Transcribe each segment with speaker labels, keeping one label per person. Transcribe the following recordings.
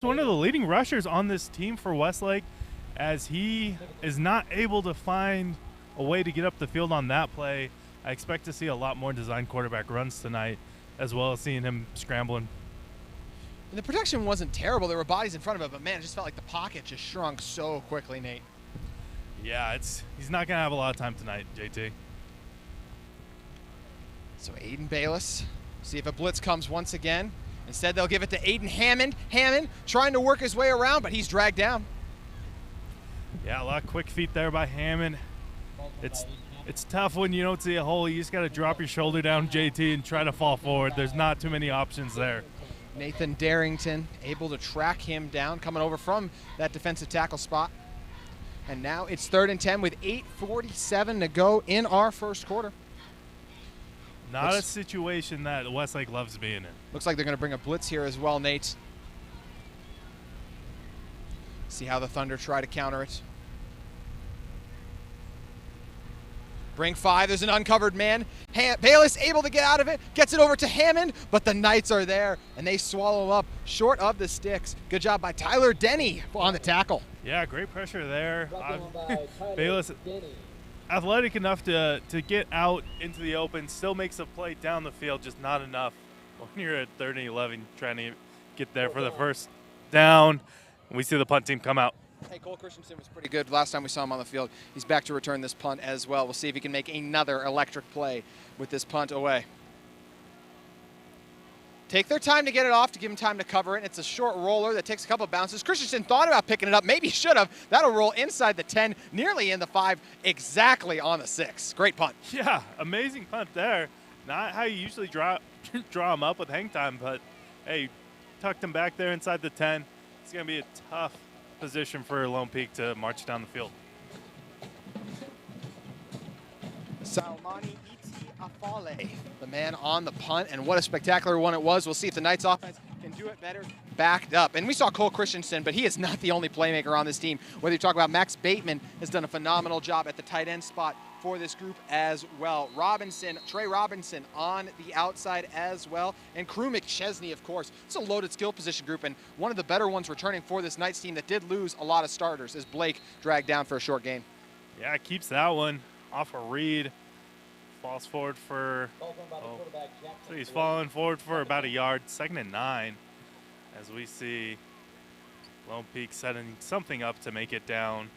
Speaker 1: One of the leading rushers on this team for Westlake, as he is not able to find a way to get up the field on that play. I expect to see a lot more design quarterback runs tonight, as well as seeing him scrambling.
Speaker 2: And the protection wasn't terrible. There were bodies in front of it, but man, it just felt like the pocket just shrunk so quickly, Nate.
Speaker 1: Yeah, he's not going to have a lot of time tonight, JT.
Speaker 2: So Aiden Bayless, see if a blitz comes once again. Instead, they'll give it to Aiden Hammond. Hammond trying to work his way around, but he's dragged down.
Speaker 1: Yeah, a lot of quick feet there by Hammond. It's tough when you don't see a hole. You just got to drop your shoulder down, JT, and try to fall forward. There's not too many options there.
Speaker 2: Nathan Darrington able to track him down, coming over from that defensive tackle spot. And now it's 3rd and 10 with 8:47 to go in our first quarter.
Speaker 1: Not a situation that Westlake loves being in.
Speaker 2: Looks like they're going to bring a blitz here as well, Nate. See how the Thunder try to counter it. Bring 5, there's an uncovered man. Bayless able to get out of it, gets it over to Hammond, but the Knights are there, and they swallow him up short of the sticks. Good job by Tyler Denny on the tackle.
Speaker 1: Yeah, great pressure there. Bayless, athletic enough to get out into the open, still makes a play down the field, just not enough when you're at 3rd and 11 trying to get there for the first down. And we see the punt team come out.
Speaker 2: Hey, Cole Christensen was pretty good last time we saw him on the field. He's back to return this punt as well. We'll see if he can make another electric play with this punt away. Take their time to get it off to give him time to cover it. It's a short roller that takes a couple of bounces. Christensen thought about picking it up, maybe should have. That'll roll inside the 10, nearly in the 5, exactly on the 6. Great punt.
Speaker 1: Yeah, amazing punt there. Not how you usually draw him up with hang time, but hey, tucked him back there inside the 10. It's going to be a tough position for Lone Peak to march down the field. Salmani
Speaker 2: Afale, the man on the punt, and what a spectacular one it was. We'll see if the Knights offense can do it better backed up. And we saw Cole Christensen, but he is not the only playmaker on this team. Whether you talk about Max Bateman has done a phenomenal job at the tight end spot for this group as well. Trey Robinson on the outside as well, and Crew McChesney, of course. It's a loaded skill position group, and one of the better ones returning for this Knights team that did lose a lot of starters as Blake dragged down for a short gain.
Speaker 1: Yeah, keeps that one off a read. Falls forward for, so he's falling forward for about a yard. 2nd and 9, as we see Lone Peak setting something up to make it down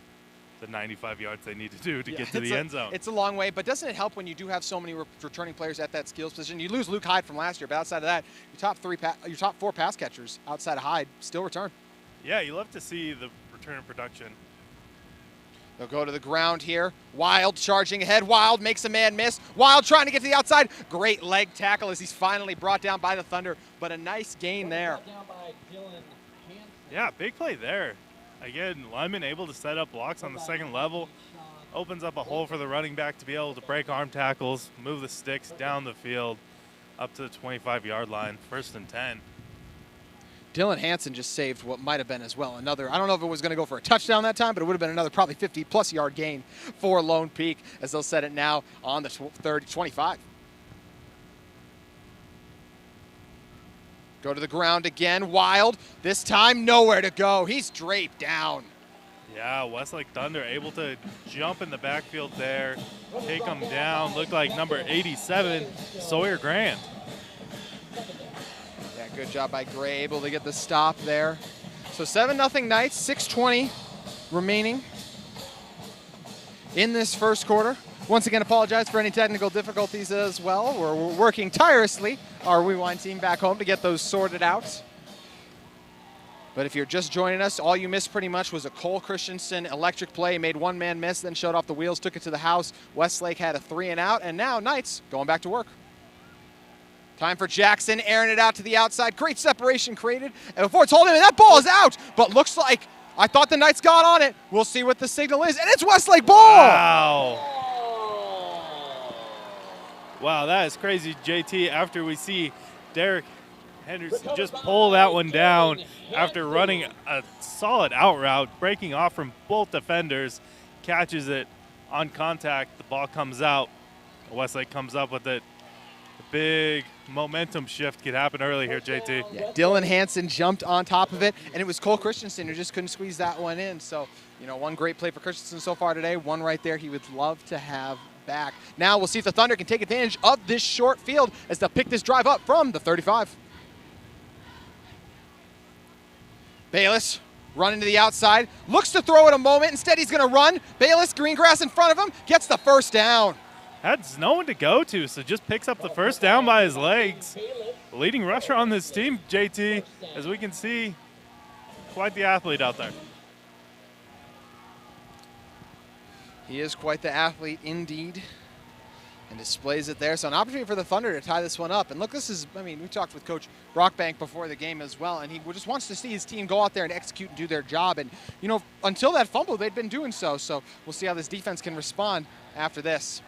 Speaker 1: the 95 yards they need to do to get to the end zone.
Speaker 2: It's a long way, but doesn't it help when you do have so many returning players at that skills position? You lose Luke Hyde from last year, but outside of that, your top 4 pass catchers outside of Hyde still return.
Speaker 1: Yeah, you love to see the return in production.
Speaker 2: They'll go to the ground here. Wild charging ahead. Wild makes a man miss. Wild trying to get to the outside. Great leg tackle as he's finally brought down by the Thunder, but a nice gain there.
Speaker 1: Yeah, big play there. Again, Lyman able to set up blocks on the 2nd level. Opens up a hole for the running back to be able to break arm tackles, move the sticks down the field up to the 25-yard line. 1st and 10.
Speaker 2: Dylan Hansen just saved what might have been as well another, I don't know if it was going to go for a touchdown that time, but it would have been another probably 50-plus yard gain for Lone Peak as they'll set it now on the 25. Go to the ground again. Wild, this time nowhere to go. He's draped down.
Speaker 1: Yeah, Westlake Thunder able to jump in the backfield there, take him down. Looked like number 87, Sawyer Grant.
Speaker 2: Yeah, good job by Gray, able to get the stop there. So 7-0 Knights, 6:20 remaining in this first quarter. Once again, apologize for any technical difficulties as well. We're working tirelessly, our Rewind team back home, to get those sorted out. But if you're just joining us, all you missed pretty much was a Cole Christensen electric play. Made one man miss, then showed off the wheels, took it to the house. Westlake had a 3 and out, and now Knights going back to work. Time for Jackson, airing it out to the outside. Great separation created. And before it's holding, and that ball is out, but looks like, I thought the Knights got on it. We'll see what the signal is, and it's Westlake ball!
Speaker 1: Wow. Wow, that is crazy, JT, after we see Derek Henderson just pull that one down after running a solid out route, breaking off from both defenders, catches it on contact, the ball comes out, Westlake comes up with it, big momentum shift could happen early here, JT.
Speaker 2: Yeah, Dylan Hansen jumped on top of it, and it was Cole Christensen who just couldn't squeeze that one in. So, you know, one great play for Christensen so far today, one right there he would love to have back. Now we'll see if the Thunder can take advantage of this short field as they'll pick this drive up from the 35. Bayless running to the outside, looks to throw it a moment. Instead, he's going to run. Bayless, green grass in front of him, gets the first down.
Speaker 1: Had no one to go to, so just picks up the first down by his legs. The leading rusher on this team, JT, as we can see, quite the athlete out there.
Speaker 2: He is quite the athlete indeed, and displays it there. So an opportunity for the Thunder to tie this one up. And look, this is, I mean, we talked with Coach Brockbank before the game as well, and he just wants to see his team go out there and execute and do their job. And, you know, until that fumble, they'd been doing so. So we'll see how this defense can respond after this.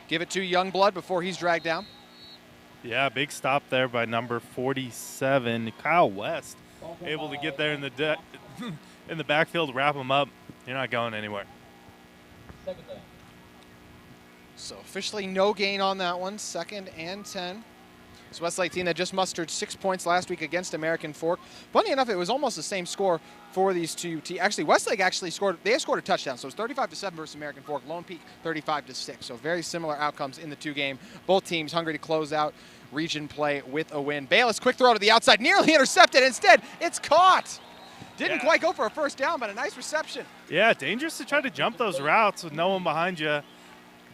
Speaker 2: Give it to Youngblood before he's dragged down.
Speaker 1: Yeah, big stop there by number 47, Kyle West, able to get there in the in the backfield, wrap him up. You're not going anywhere.
Speaker 2: So officially no gain on that one, 2nd and 10. This Westlake team that just mustered 6 points last week against American Fork. Funny enough, it was almost the same score for these two teams. Actually, Westlake actually scored, they scored a touchdown, so it was 35-7 versus American Fork. Lone Peak 35-6, so very similar outcomes in the two game. Both teams hungry to close out region play with a win. Bayless, quick throw to the outside, nearly intercepted. Instead, it's caught. Didn't quite go for a first down, but a nice reception.
Speaker 1: Yeah, dangerous to try to jump those routes with no one behind you.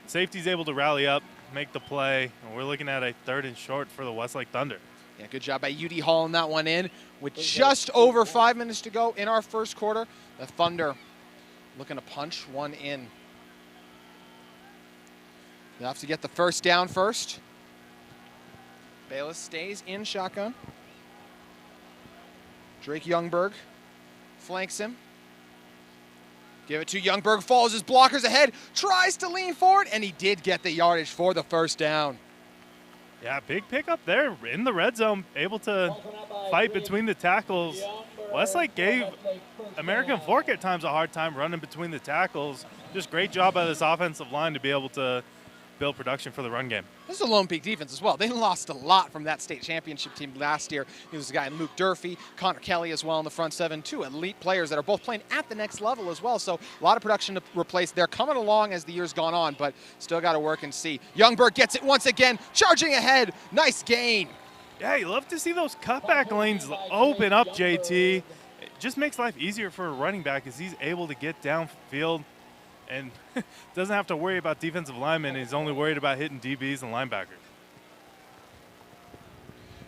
Speaker 1: Safety's able to rally up, make the play, and we're looking at a 3rd and short for the Westlake Thunder.
Speaker 2: Yeah, good job by UD hauling that one in. With just over 5 minutes to go in our first quarter, the Thunder looking to punch one in. They'll have to get the first down first. Bayless stays in shotgun. Drake Youngberg flanks him. Give it to Youngberg, follows his blockers ahead, tries to lean forward, and he did get the yardage for the first down.
Speaker 1: Yeah, big pickup there in the red zone, able to fight between the tackles. Westlake gave American Fork at times a hard time running between the tackles. Just great job by this offensive line to be able to build production for the run game.
Speaker 2: This is a Lone Peak defense as well. They lost a lot from that state championship team last year. There was a guy in Luke Durfee, Connor Kelly as well in the front seven, two elite players that are both playing at the next level as well. So a lot of production to replace. They're coming along as the year's gone on, but still got to work and see. Youngberg gets it once again, charging ahead. Nice gain.
Speaker 1: Yeah, you love to see those cutback lanes open up, JT. It just makes life easier for a running back as he's able to get downfield and doesn't have to worry about defensive linemen. He's only worried about hitting DBs and linebackers.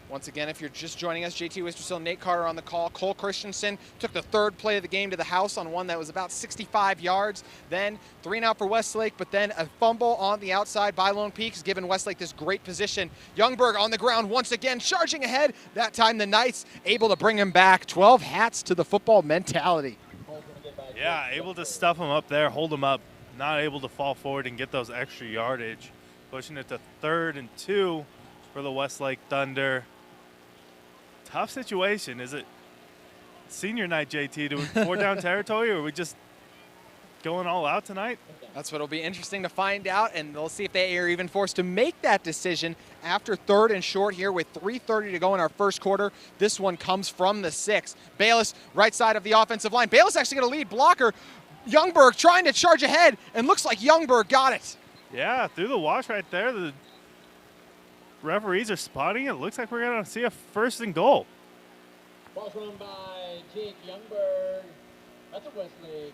Speaker 2: Once again, if you're just joining us, JT Wistersill, Nate Carter on the call. Cole Christensen took the 3rd play of the game to the house on one that was about 65 yards. Then 3 and out for Westlake, but then a fumble on the outside by Lone Peaks, giving Westlake this great position. Youngberg on the ground once again, charging ahead. That time the Knights able to bring him back. 12 hats to the football mentality.
Speaker 1: Yeah, able to stuff him up there, hold him up, not able to fall forward and get those extra yardage. Pushing it to 3rd and 2 for the Westlake Thunder. Tough situation. Is it senior night, JT? Do we 4 down territory, or are we just going all out tonight?
Speaker 2: That's what will be interesting to find out, and we'll see if they are even forced to make that decision after 3rd and short here with 3:30 to go in our first quarter. This one comes from the 6. Bayless, right side of the offensive line. Bayless actually going to lead blocker. Youngberg trying to charge ahead, and looks like Youngberg got it.
Speaker 1: Yeah, through the wash right there. The referees are spotting it. Looks like we're going to see a 1st and goal.
Speaker 3: Ball's run by Jake Youngberg. That's a Westlake.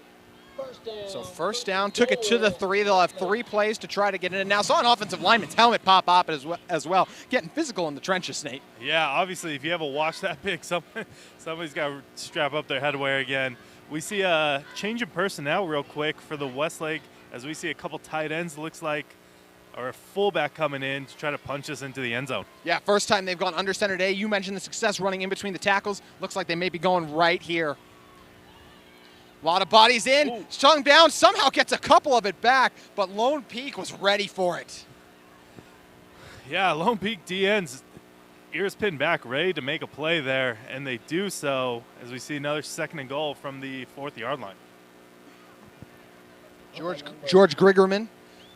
Speaker 3: First down.
Speaker 2: So first down, took it to the 3. They'll have 3 plays to try to get it in. Now saw an offensive lineman's helmet pop up as well. Getting physical in the trenches, Nate.
Speaker 1: Yeah, obviously, if you have a wash that big, somebody's got to strap up their headwear again. We see a change in personnel real quick for the Westlake as we see a couple tight ends, looks like, or a fullback coming in to try to punch us into the end zone.
Speaker 2: Yeah, first time they've gone under center today. You mentioned the success running in between the tackles. Looks like they may be going right here. A lot of bodies in, strung down, somehow gets a couple of it back, but Lone Peak was ready for it.
Speaker 1: Yeah, Lone Peak DN's ears pinned back, ready to make a play there, and they do so as we see another 2nd and goal from the 4th yard line.
Speaker 2: George Griggerman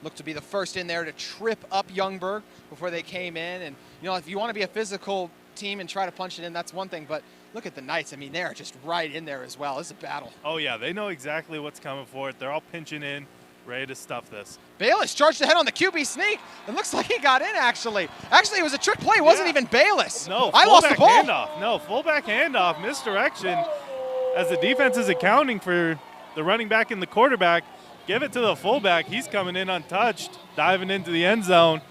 Speaker 2: looked to be the first in there to trip up Youngberg before they came in. And, you know, if you want to be a physical team and try to punch it in, that's one thing. But look at the Knights. I mean, they're just right in there as well. It's a battle.
Speaker 1: Oh, yeah. They know exactly what's coming for it. They're all pinching in, ready to stuff this.
Speaker 2: Bayless charged ahead on the QB sneak. It looks like he got in, actually. Actually, it was a trick play. It wasn't even Bayless.
Speaker 1: No,
Speaker 2: I lost the ball.
Speaker 1: Handoff. No, fullback handoff, misdirection. As the defense is accounting for the running back and the quarterback, give it to the fullback. He's coming in untouched, diving into the end zone.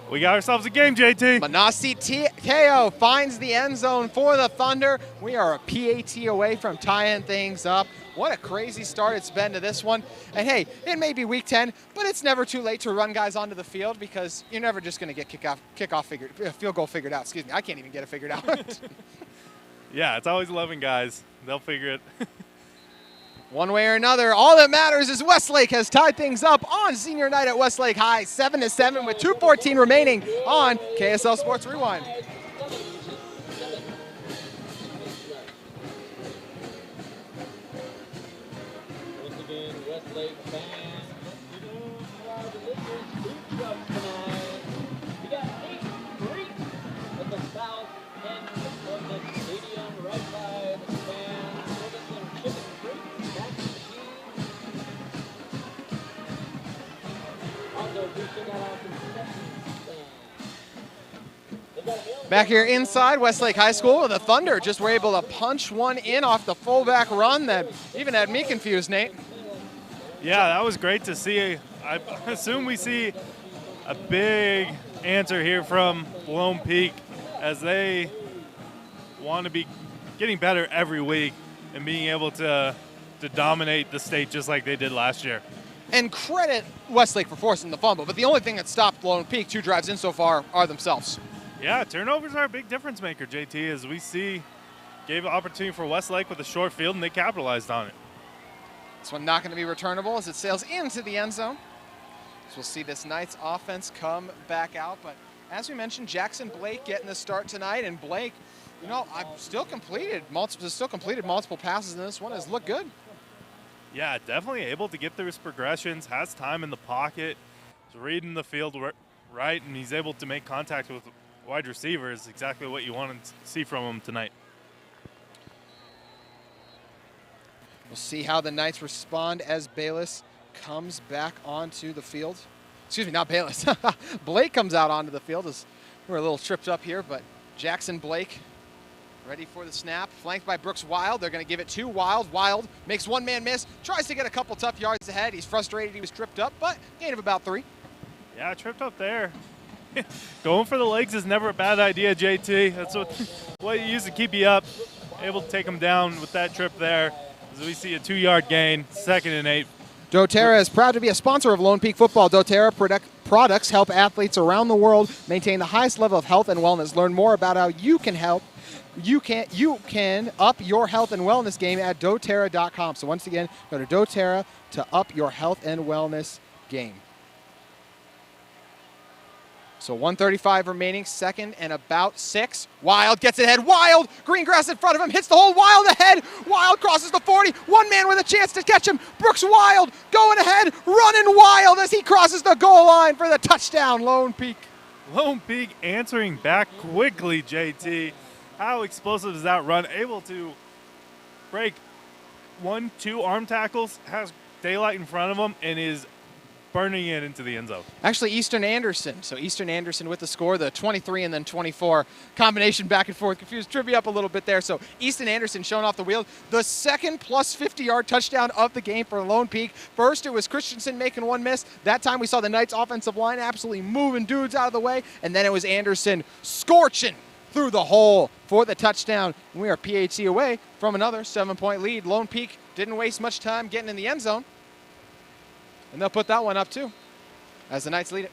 Speaker 1: We got ourselves a game, JT.
Speaker 2: Manasi Teo finds the end zone for the Thunder. We are a PAT away from tying things up. What a crazy start it's been to this one. And hey, it may be week 10, but it's never too late to run guys onto the field because you're never just going to get field goal figured out. Excuse me, I can't even get it figured out.
Speaker 1: Yeah, it's always 11 guys. They'll figure it.
Speaker 2: One way or another, all that matters is Westlake has tied things up on senior night at Westlake High, 7-7 with 2:14 remaining on KSL Sports Rewind.
Speaker 3: Once again, Westlake fans, food trucks tonight. We got 8 drinks at the south end of the stadium, right by the stand. We'll get some chicken drinks, mac and cheese. Also, we should got out some concession stand. They got a meal.
Speaker 2: Back here inside Westlake High School, the Thunder just were able to punch one in off the fullback run that even had me confused, Nate.
Speaker 1: Yeah, that was great to see. I assume we see a big answer here from Lone Peak as they want to be getting better every week and being able to dominate the state just like they did last year.
Speaker 2: And credit Westlake for forcing the fumble, but the only thing that stopped Lone Peak 2 drives in so far are themselves.
Speaker 1: Yeah, turnovers are a big difference maker, JT, as we see gave an opportunity for Westlake with a short field, and they capitalized on it.
Speaker 2: This one not going to be returnable as it sails into the end zone. So we'll see this Knights offense come back out. But as we mentioned, Jackson Blake getting the start tonight. And Blake, you know, still completed multiple passes in this one. Has looked good.
Speaker 1: Yeah, definitely able to get through his progressions, has time in the pocket, is reading the field right, and he's able to make contact with wide receivers, exactly what you want to see from him tonight.
Speaker 2: We'll see how the Knights respond as Bayless comes back onto the field. Excuse me, not Bayless. Blake comes out onto the field as we're a little tripped up here, but Jackson Blake ready for the snap, flanked by Brooks Wild. They're going to give it to Wild. Wild makes one man miss, tries to get a couple tough yards ahead. He's frustrated he was tripped up, but gain of about 3.
Speaker 1: Yeah, tripped up there. Going for the legs is never a bad idea, JT. That's what you use to keep you up. Able to take him down with that trip there. As we see a 2-yard gain, 2nd and 8.
Speaker 2: doTERRA is proud to be a sponsor of Lone Peak football. doTERRA products help athletes around the world maintain the highest level of health and wellness. Learn more about how you can help. You can up your health and wellness game at doTERRA.com. So once again, go to doTERRA to up your health and wellness game. So 1:35 remaining, 2nd and about 6. Wild gets it ahead. Wild, green grass in front of him, hits the hole. Wild ahead. Wild crosses the 40. One man with a chance to catch him. Brooks Wild going ahead, running wild as he crosses the goal line for the touchdown. Lone Peak.
Speaker 1: Lone Peak answering back quickly, JT. How explosive is that run? Able to break 1-2 arm tackles, has daylight in front of him, and is burning it into the end zone.
Speaker 2: Actually, Eastern Anderson. So Eastern Anderson with the score, the 23 and then 24 combination back and forth. Confused trivia up a little bit there. So Eastern Anderson showing off the wheel. The second plus 50-yard touchdown of the game for Lone Peak. First, it was Christensen making one miss. That time we saw the Knights offensive line absolutely moving dudes out of the way. And then it was Anderson scorching through the hole for the touchdown. We are PAT away from another 7-point lead. Lone Peak didn't waste much time getting in the end zone. And they'll put that one up too, as the Knights lead it.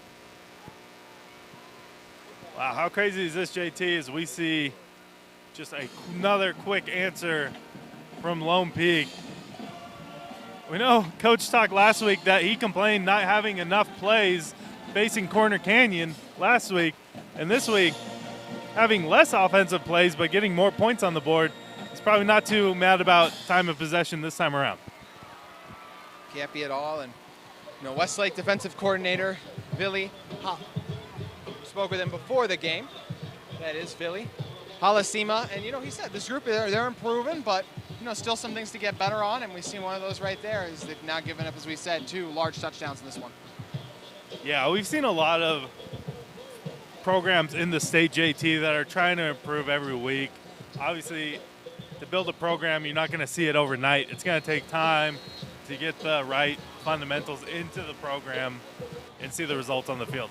Speaker 1: Wow, how crazy is this, JT, as we see just another quick answer from Lone Peak. We know Coach talked last week that he complained not having enough plays facing Corner Canyon last week, and this week having less offensive plays but getting more points on the board. He's probably not too mad about time of possession this time around.
Speaker 2: Can't be at all. And You know, Westlake defensive coordinator Vili spoke with him before the game. That is Vili Halasima, and you know, he said this group they're improving, but you know, still some things to get better on, and we see one of those right there is they've now given up, as we said, 2 large touchdowns in this one.
Speaker 1: Yeah, we've seen a lot of programs in the state JT that are trying to improve every week. Obviously, to build a program, you're not going to see it overnight. It's going to take time to get the right fundamentals into the program and see the results on the field.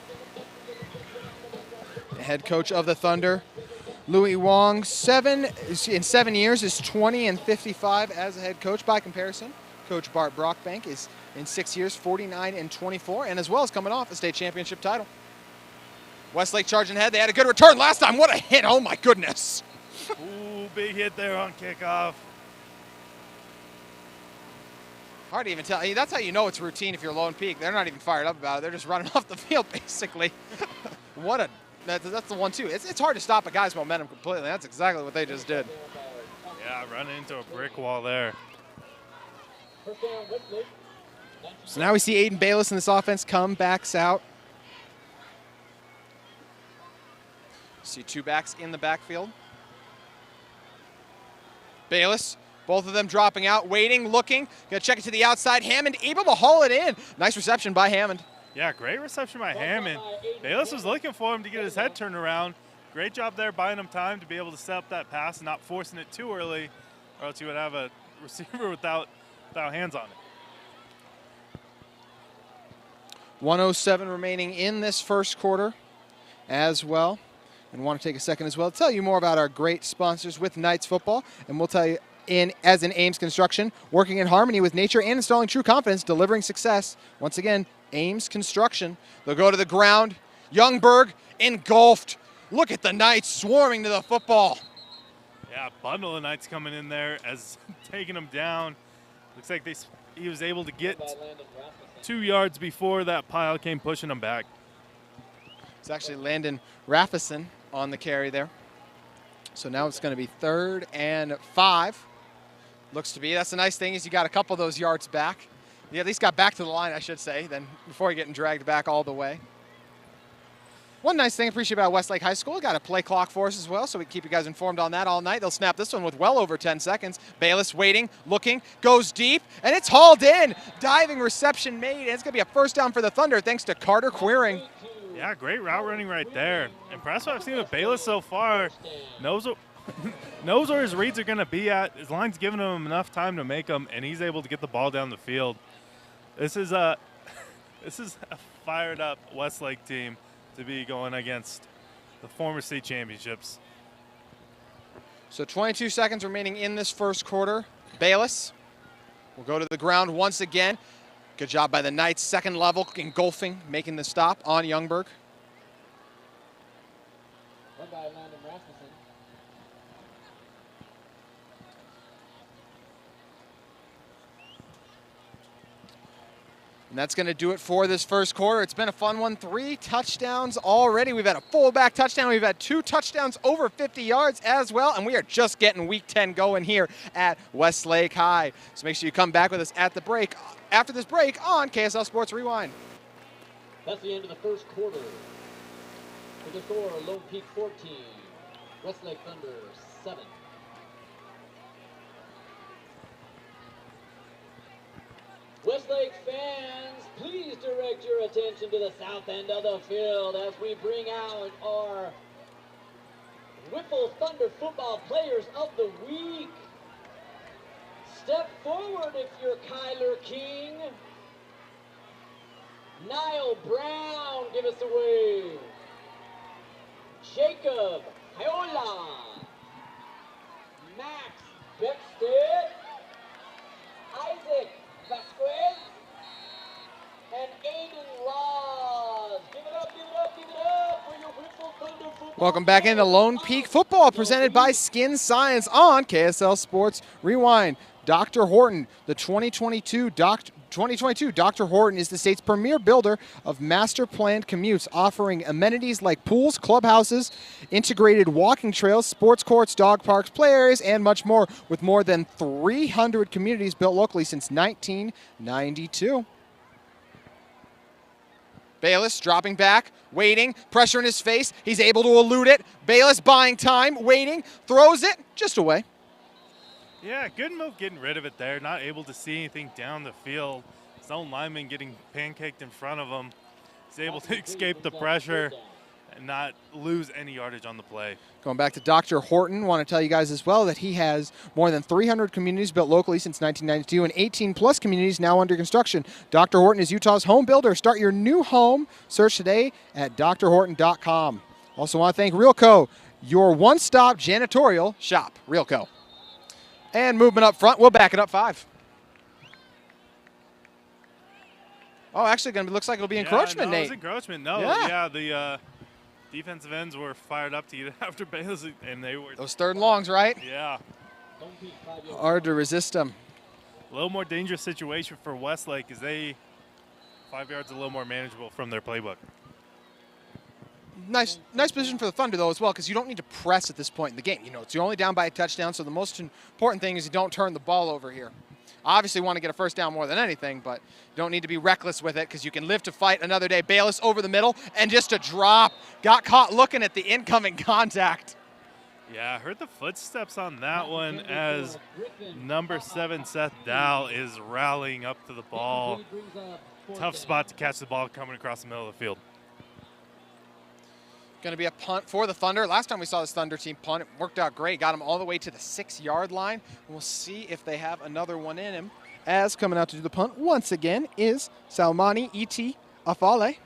Speaker 2: The head coach of the Thunder, Louis Wong, in 7 years is 20-55 as a head coach. By comparison, Coach Bart Brockbank is in 6 years 49-24, and as well as coming off a state championship title. Westlake charging ahead. They had a good return last time. What a hit! Oh my goodness!
Speaker 1: Ooh, big hit there on kickoff.
Speaker 2: Hard to even tell. That's how you know it's routine if you're Lone Peak. They're not even fired up about it. They're just running off the field basically. That's the one too. It's hard to stop a guy's momentum completely. That's exactly what they just did.
Speaker 1: Yeah, running into a brick wall there.
Speaker 2: So now we see Aiden Bayless in this offense backs out. See 2 backs in the backfield. Bayless, both of them dropping out, waiting, looking. Gonna check it to the outside. Hammond able to haul it in. Nice reception by Hammond.
Speaker 1: Yeah, great reception by Hammond. Bayless was looking for him to get his head turned around. Great job there buying him time to be able to set up that pass and not forcing it too early, or else you would have a receiver without hands on it.
Speaker 2: 1:07 remaining in this first quarter as well. And want to take a second as well to tell you more about our great sponsors with Knights Football. And we'll tell you, as in Ames Construction, working in harmony with nature and installing true confidence, delivering success. Once again, Ames Construction. They'll go to the ground. Youngberg engulfed. Look at the Knights swarming to the football.
Speaker 1: Yeah, bundle of Knights coming in there as taking him down. Looks like he was able to get 2 yards before that pile came pushing him back.
Speaker 2: It's actually Landon Raffison on the carry there. So now it's going to be 3rd and 5. Looks to be. That's the nice thing is you got a couple of those yards back. You at least got back to the line, I should say, then before getting dragged back all the way. One nice thing I appreciate about Westlake High School, got a play clock for us as well, so we can keep you guys informed on that all night. They'll snap this one with well over 10 seconds. Bayless waiting, looking, goes deep, and it's hauled in. Diving reception made, and it's going to be a first down for the Thunder thanks to Carter Queering.
Speaker 1: Yeah, great route running right there. Impressive what I've seen with Bayless so far. Knows where his reads are going to be at. His line's giving him enough time to make them, and he's able to get the ball down the field. This is a fired up Westlake team to be going against the former state championships.
Speaker 2: So 22 seconds remaining in this first quarter. Bayless will go to the ground once again. Good job by the Knights, second level, engulfing, making the stop on Youngberg.
Speaker 3: Run by Landon Rasmussen.
Speaker 2: And that's going to do it for this first quarter. It's been a fun one. 3 touchdowns already. We've had a fullback touchdown. We've had 2 touchdowns over 50 yards as well. And we are just getting week 10 going here at Westlake High. So make sure you come back with us after this break on KSL Sports Rewind.
Speaker 3: That's the end of the first quarter. With the score, Lone Peak 14, Westlake Thunder 7. Westlake fans, please direct your attention to the south end of the field as we bring out our Whipple Thunder football players of the week. Step forward if you're Kyler King. Niall Brown, give us a wave. Jacob Hiola. Max Beckstead. Isaac Vasquez. And Aiden Laws. Give it up, give it up, give it up for your Whipple Thunder football.
Speaker 2: Welcome back into Lone Peak Football, presented by Skin Science on KSL Sports Rewind. Dr. Horton, the 2022 Dr. Horton is the state's premier builder of master planned commutes, offering amenities like pools, clubhouses, integrated walking trails, sports courts, dog parks, play areas, and much more, with more than 300 communities built locally since 1992. Bayless dropping back, waiting, pressure in his face. He's able to elude it. Bayless buying time, waiting, throws it just away.
Speaker 1: Yeah, good move getting rid of it there. Not able to see anything down the field. His own lineman getting pancaked in front of him. He's able to escape the pressure and not lose any yardage on the play.
Speaker 2: Going back to Dr. Horton, want to tell you guys as well that he has more than 300 communities built locally since 1992 and 18+ communities now under construction. Dr. Horton is Utah's home builder. Start your new home. Search today at drhorton.com. Also want to thank Realco, your one-stop janitorial shop. Realco. And movement up front, we'll back it up 5. Oh, actually, looks like it'll be encroachment,
Speaker 1: no,
Speaker 2: Nate.
Speaker 1: It was encroachment. No,
Speaker 2: Yeah.
Speaker 1: The defensive ends were fired up to get after Bayless, and they were.
Speaker 2: Those 3rd and longs, right?
Speaker 1: Yeah.
Speaker 2: Hard to resist them.
Speaker 1: A little more dangerous situation for Westlake as 5 yards a little more manageable from their playbook.
Speaker 2: Nice position for the Thunder, though, as well, because you don't need to press at this point in the game. You know, you're only down by a touchdown, so the most important thing is you don't turn the ball over here. Obviously want to get a first down more than anything, but you don't need to be reckless with it because you can live to fight another day. Bayless over the middle, and just a drop. Got caught looking at the incoming contact.
Speaker 1: Yeah, I heard the footsteps on that one as number 7, Seth Dow, is rallying up to the ball. Tough spot to catch the ball coming across the middle of the field.
Speaker 2: Going to be a punt for the Thunder. Last time we saw this Thunder team punt, it worked out great. Got them all the way to the 6-yard line. We'll see if they have another one in him. As coming out to do the punt once again is Salmani E.T. Afale.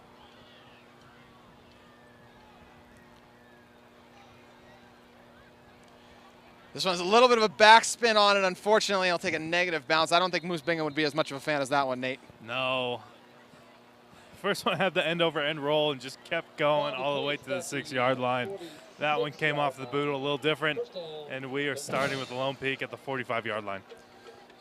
Speaker 2: This one's a little bit of a backspin on it. Unfortunately, it'll take a negative bounce. I don't think Moose Bingham would be as much of a fan as that one, Nate.
Speaker 1: No. First one had the end-over-end roll and just kept going all the way to the 6-yard line. That one came off the boot a little different, and we are starting with the Lone Peak at the 45-yard line.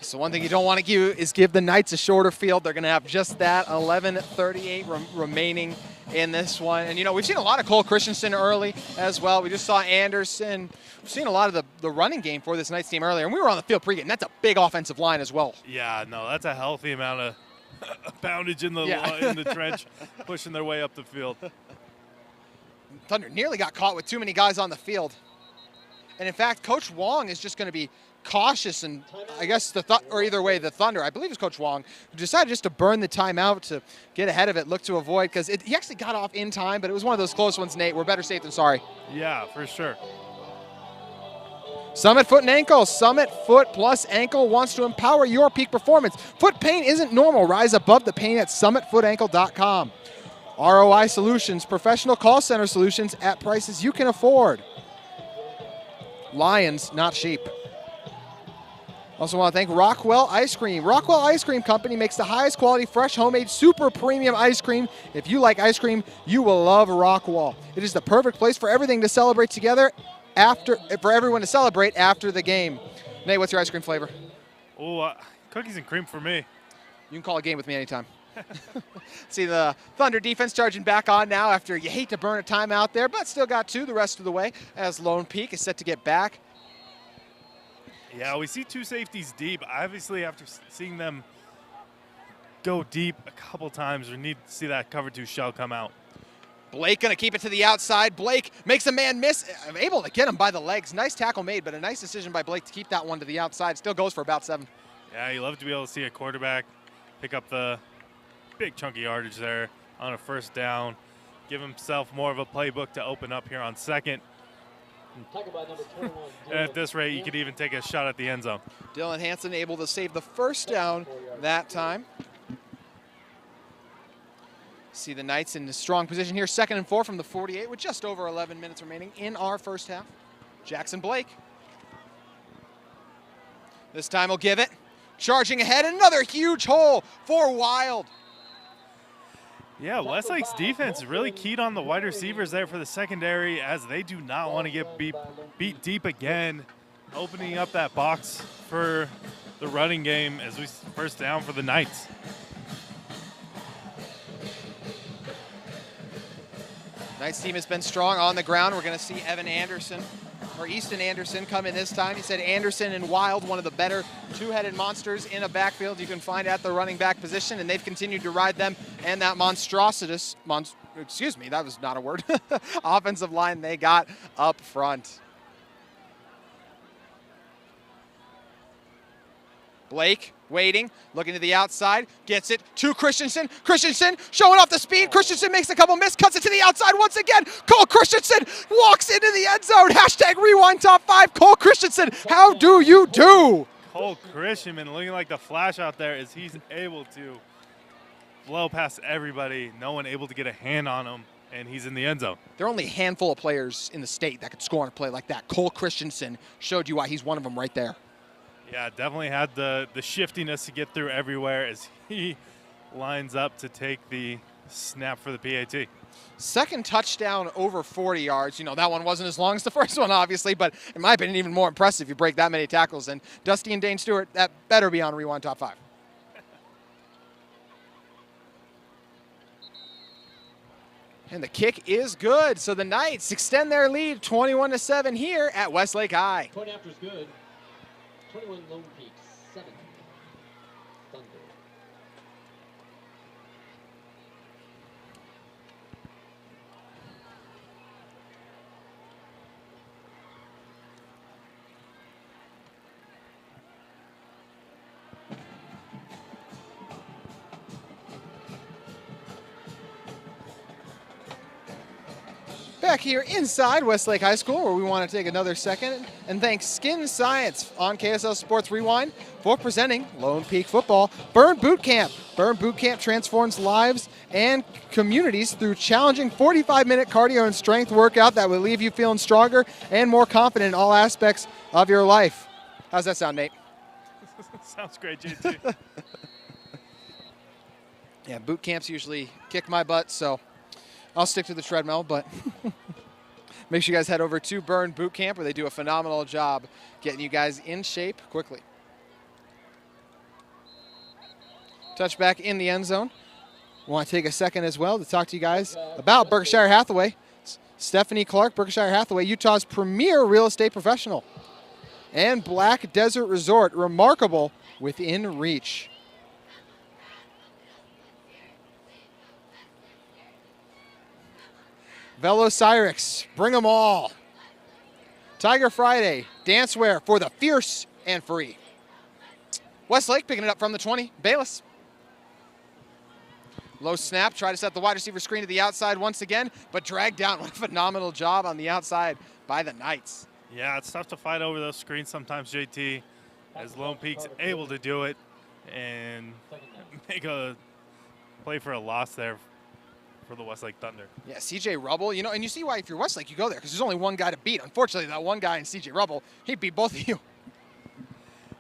Speaker 2: So one thing you don't want to do is give the Knights a shorter field. They're going to have just that, 11:38 remaining in this one. And, you know, we've seen a lot of Cole Christensen early as well. We just saw Anderson. We've seen a lot of the running game for this Knights team earlier, and we were on the field pregame. That's a big offensive line as well.
Speaker 1: Yeah, no, that's a healthy amount of poundage in the trench, pushing their way up the field.
Speaker 2: Thunder nearly got caught with too many guys on the field. And in fact, Coach Wong is just going to be cautious, and I guess or either way, the Thunder, I believe it's Coach Wong, who decided just to burn the timeout to get ahead of it, look to avoid, because he actually got off in time, but it was one of those close ones, Nate. We're better safe than sorry.
Speaker 1: Yeah, for sure.
Speaker 2: Summit Foot and Ankle. Summit Foot plus Ankle wants to empower your peak performance. Foot pain isn't normal. Rise above the pain at summitfootankle.com. ROI Solutions, professional call center solutions at prices you can afford. Lions, not sheep. Also want to thank Rockwell Ice Cream. Rockwell Ice Cream Company makes the highest quality, fresh, homemade, super premium ice cream. If you like ice cream, you will love Rockwell. It is the perfect place for everything to celebrate together for everyone to celebrate after the game. Nate, what's your ice cream flavor?
Speaker 1: Oh, cookies and cream for me.
Speaker 2: You can call a game with me anytime. See the Thunder defense charging back on now after you hate to burn a timeout there, but still got 2 the rest of the way as Lone Peak is set to get back.
Speaker 1: Yeah, we see 2 safeties deep. Obviously, after seeing them go deep a couple times, we need to see that cover 2 shell come out.
Speaker 2: Blake going to keep it to the outside. Blake makes a man miss. Able to get him by the legs. Nice tackle made, but a nice decision by Blake to keep that one to the outside. Still goes for about 7.
Speaker 1: Yeah, you love to be able to see a quarterback pick up the big chunky yardage there on a first down. Give himself more of a playbook to open up here on second. And at this rate, you could even take a shot at the end zone.
Speaker 2: Dylan Hansen able to save the first down that time. See the Knights in a strong position here. 2nd and 4 from the 48 with just over 11 minutes remaining in our first half. Jackson Blake. This time he'll give it. Charging ahead, another huge hole for Wild.
Speaker 1: Yeah, Westlake's defense really keyed on the wide receivers there for the secondary as they do not want to get beat deep again. Opening up that box for the running game as we first down for the Knights.
Speaker 2: Knights team has been strong on the ground. We're going to see Easton Anderson come in this time. He said Anderson and Wild, one of the better 2-headed monsters in a backfield you can find at the running back position, and they've continued to ride them and that excuse me, that was not a word, offensive line they got up front. Blake waiting, looking to the outside, gets it to Christensen. Christensen showing off the speed. Christensen makes a couple miss, cuts it to the outside once again. Cole Christensen walks into the end zone. Hashtag rewind top 5. Cole Christensen, how do you do?
Speaker 1: Cole Christensen looking like the Flash out there as he's able to blow past everybody. No one able to get a hand on him, and he's in the end zone.
Speaker 2: There are only a handful of players in the state that could score on a play like that. Cole Christensen showed you why he's one of them right there.
Speaker 1: Yeah, definitely had the shiftiness to get through everywhere as he lines up to take the snap for the PAT.
Speaker 2: Second touchdown over 40 yards. You know, that one wasn't as long as the first one, obviously, but in my opinion, even more impressive. You break that many tackles. And Dusty and Dane Stewart, that better be on Rewind Top 5. And the kick is good. So the Knights extend their lead 21-7 here at Westlake High.
Speaker 3: Point after is good. 21 Lone Peak, 7 Thunder.
Speaker 2: Back here inside Westlake High School, where we want to take another second and thank Skin Science on KSL Sports Rewind for presenting Lone Peak Football Burn Boot Camp. Burn Boot Camp transforms lives and communities through challenging 45-minute cardio and strength workout that will leave you feeling stronger and more confident in all aspects of your life. How's that sound, Nate?
Speaker 1: Sounds great, JT.
Speaker 2: Yeah, boot camps usually kick my butt, so I'll stick to the treadmill, but make sure you guys head over to Burn Boot Camp where they do a phenomenal job getting you guys in shape quickly. Touchback in the end zone. We want to take a second as well to talk to you guys about Berkshire Hathaway. Stephanie Clark, Berkshire Hathaway, Utah's premier real estate professional. And Black Desert Resort, remarkable within reach. Velocyrix, bring them all. Tiger Friday, dancewear for the fierce and free. Westlake picking it up from the 20, Bayless. Low snap, try to set the wide receiver screen to the outside once again, but dragged down. What a phenomenal job on the outside by the Knights.
Speaker 1: Yeah, it's tough to fight over those screens sometimes, JT, as Lone Peak's able to do it and make a play for a loss there for the Westlake Thunder.
Speaker 2: Yeah, CJ Rubble, you know, and you see why if you're Westlake, you go there because there's only one guy to beat. Unfortunately, that one guy in CJ Rubble, he beat both of you.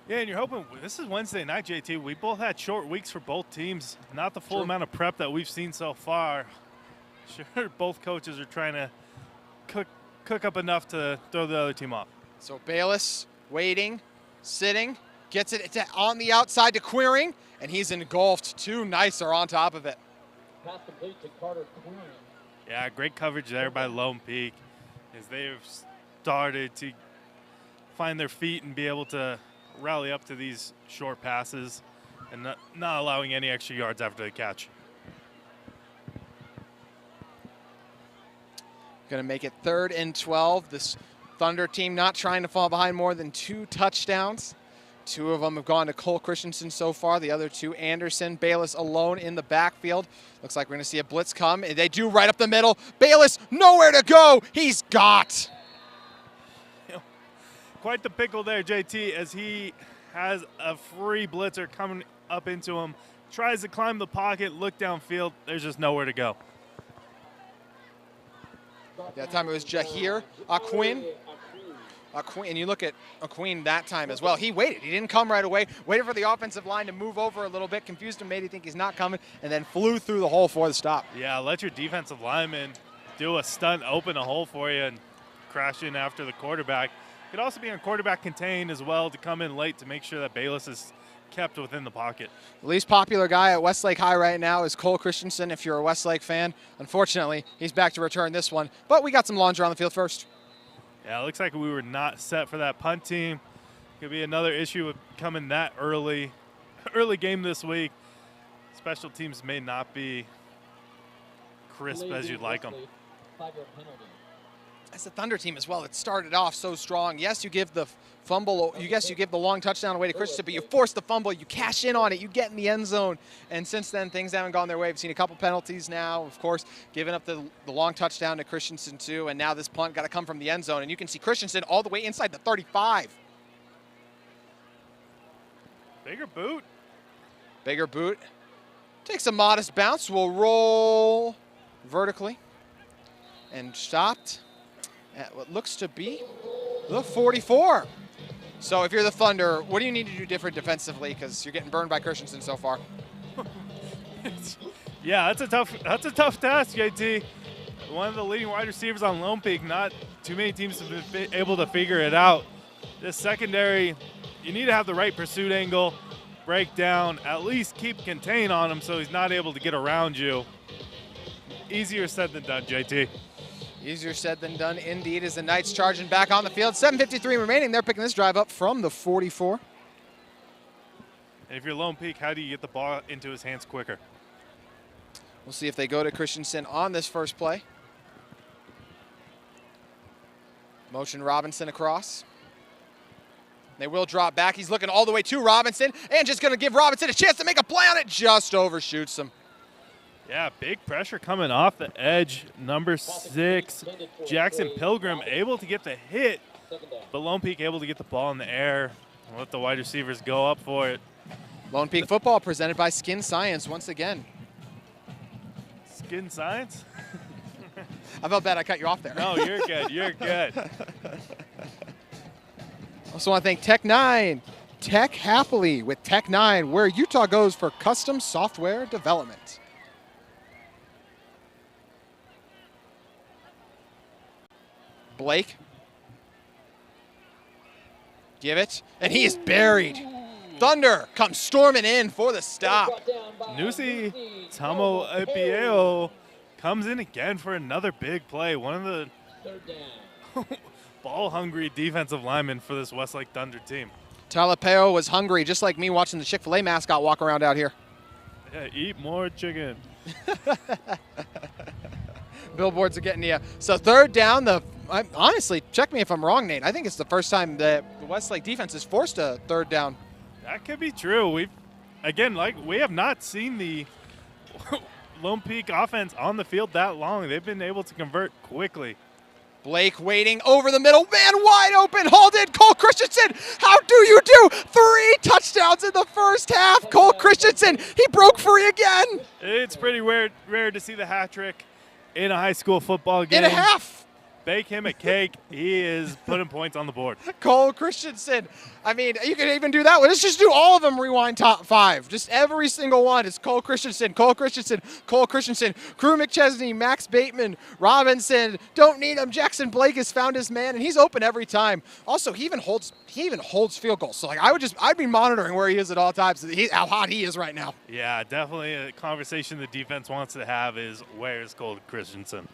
Speaker 1: Yeah, and you're hoping, this is Wednesday night, JT. We both had short weeks for both teams. Not the full amount of prep that we've seen so far. Sure, both coaches are trying to cook up enough to throw the other team off.
Speaker 2: So Bayless waiting, sitting, gets it on the outside to Queering, and he's engulfed. Two Knights are on top of it.
Speaker 3: Pass complete to Carter Queering.
Speaker 1: Yeah, great coverage there by Lone Peak as they've started to find their feet and be able to rally up to these short passes and not allowing any extra yards after the catch.
Speaker 2: Going to make it 3rd and 12. This Thunder team not trying to fall behind more than 2 touchdowns. 2 of them have gone to Cole Christensen so far. The other 2, Anderson. Bayless alone in the backfield. Looks like we're going to see a blitz come. And they do right up the middle. Bayless nowhere to go. He's got.
Speaker 1: Quite the pickle there, JT, as he has a free blitzer coming up into him. Tries to climb the pocket, look downfield. There's just nowhere to go.
Speaker 2: That time it was Jahir Aquin. And you look at Aquin that time as well. He waited. He didn't come right away. Waited for the offensive line to move over a little bit, confused him, made him think he's not coming, and then flew through the hole for the stop.
Speaker 1: Yeah, let your defensive lineman do a stunt, open a hole for you, and crash in after the quarterback. Could also be on quarterback contained as well to come in late to make sure that Bayless is kept within the pocket.
Speaker 2: The least popular guy at Westlake High right now is Cole Christensen, if you're a Westlake fan. Unfortunately, he's back to return this one, but we got some laundry on the field first.
Speaker 1: Yeah, it looks like we were not set for that punt team. Could be another issue with coming that early game this week. special teams may not be crisp as you'd like them.
Speaker 3: 5-yard penalty.
Speaker 2: As the Thunder team as well, it started off so strong. Yes, you give the fumble, you give the long touchdown away to Christensen, but you force the fumble, you cash in on it, you get in the end zone. And since then, things haven't gone their way. We've seen a couple penalties now, of course, giving up the long touchdown to Christensen too, and now this punt got to come from the end zone. And you can see Christensen all the way inside the 35.
Speaker 1: Bigger boot.
Speaker 2: Bigger boot. Takes a modest bounce, will roll vertically and stopped at what looks to be the 44. So if you're the Thunder, what do you need to do different defensively? Because you're getting burned by Christensen so far.
Speaker 1: Yeah, that's a tough task, JT. One of the leading wide receivers on Lone Peak. Not too many teams have been able to figure it out. This secondary, you need to have the right pursuit angle, break down, at least keep contain on him so he's not able to get around you. Easier said than done, JT.
Speaker 2: Easier said than done, indeed, as the Knights charging back on the field. 7:53 remaining. They're picking this drive up from the 44.
Speaker 1: And if you're Lone Peak, how do you get the ball into his hands quicker?
Speaker 2: We'll see if they go to Christensen on this first play. Motion Robinson across. They will drop back. He's looking all the way to Robinson and just going to give Robinson a chance to make a play on it. Just overshoots him.
Speaker 1: Yeah, big pressure coming off the edge. Number 6, Jackson Pilgrim able to get the hit, but Lone Peak able to get the ball in the air and let the wide receivers go up for it.
Speaker 2: Lone Peak football presented by Skin Science once again.
Speaker 1: Skin Science?
Speaker 2: I felt bad I cut you off there.
Speaker 1: No, you're good. You're good.
Speaker 2: Also want to thank Tech 9. Tech Happily with Tech 9, where Utah goes for custom software development. Blake. Give it, and he is buried. Thunder comes storming in for the stop.
Speaker 1: Nusi Tamo Epieo comes in again for another big play. One of the ball-hungry defensive linemen for this Westlake Thunder team.
Speaker 2: Talapeo was hungry, just like me watching the Chick-fil-A mascot walk around out here.
Speaker 1: Yeah, eat more chicken.
Speaker 2: Billboards are getting you. So third down, honestly, check me if I'm wrong, Nate. I think it's the first time that the Westlake defense has forced a third down.
Speaker 1: That could be true. We have not seen the Lone Peak offense on the field that long. They've been able to convert quickly.
Speaker 2: Blake waiting over the middle, man wide open, hauled in, Cole Christensen. How do you do? 3 touchdowns in the first half. Cole Christensen, he broke free again.
Speaker 1: It's pretty rare to see the hat trick in a high school football game.
Speaker 2: In a half.
Speaker 1: Bake him a cake. He is putting points on the board.
Speaker 2: Cole Christensen. I mean, you could even do that one. Let's just do all of them rewind top 5. Just every single one is Cole Christensen, Cole Christensen, Cole Christensen, Crew McChesney, Max Bateman, Robinson. Don't need him. Jackson Blake has found his man, and he's open every time. Also, he even holds field goals. So like I'd be monitoring where he is at all times. How hot he is right now.
Speaker 1: Yeah, definitely a conversation the defense wants to have is where's Cole Christensen?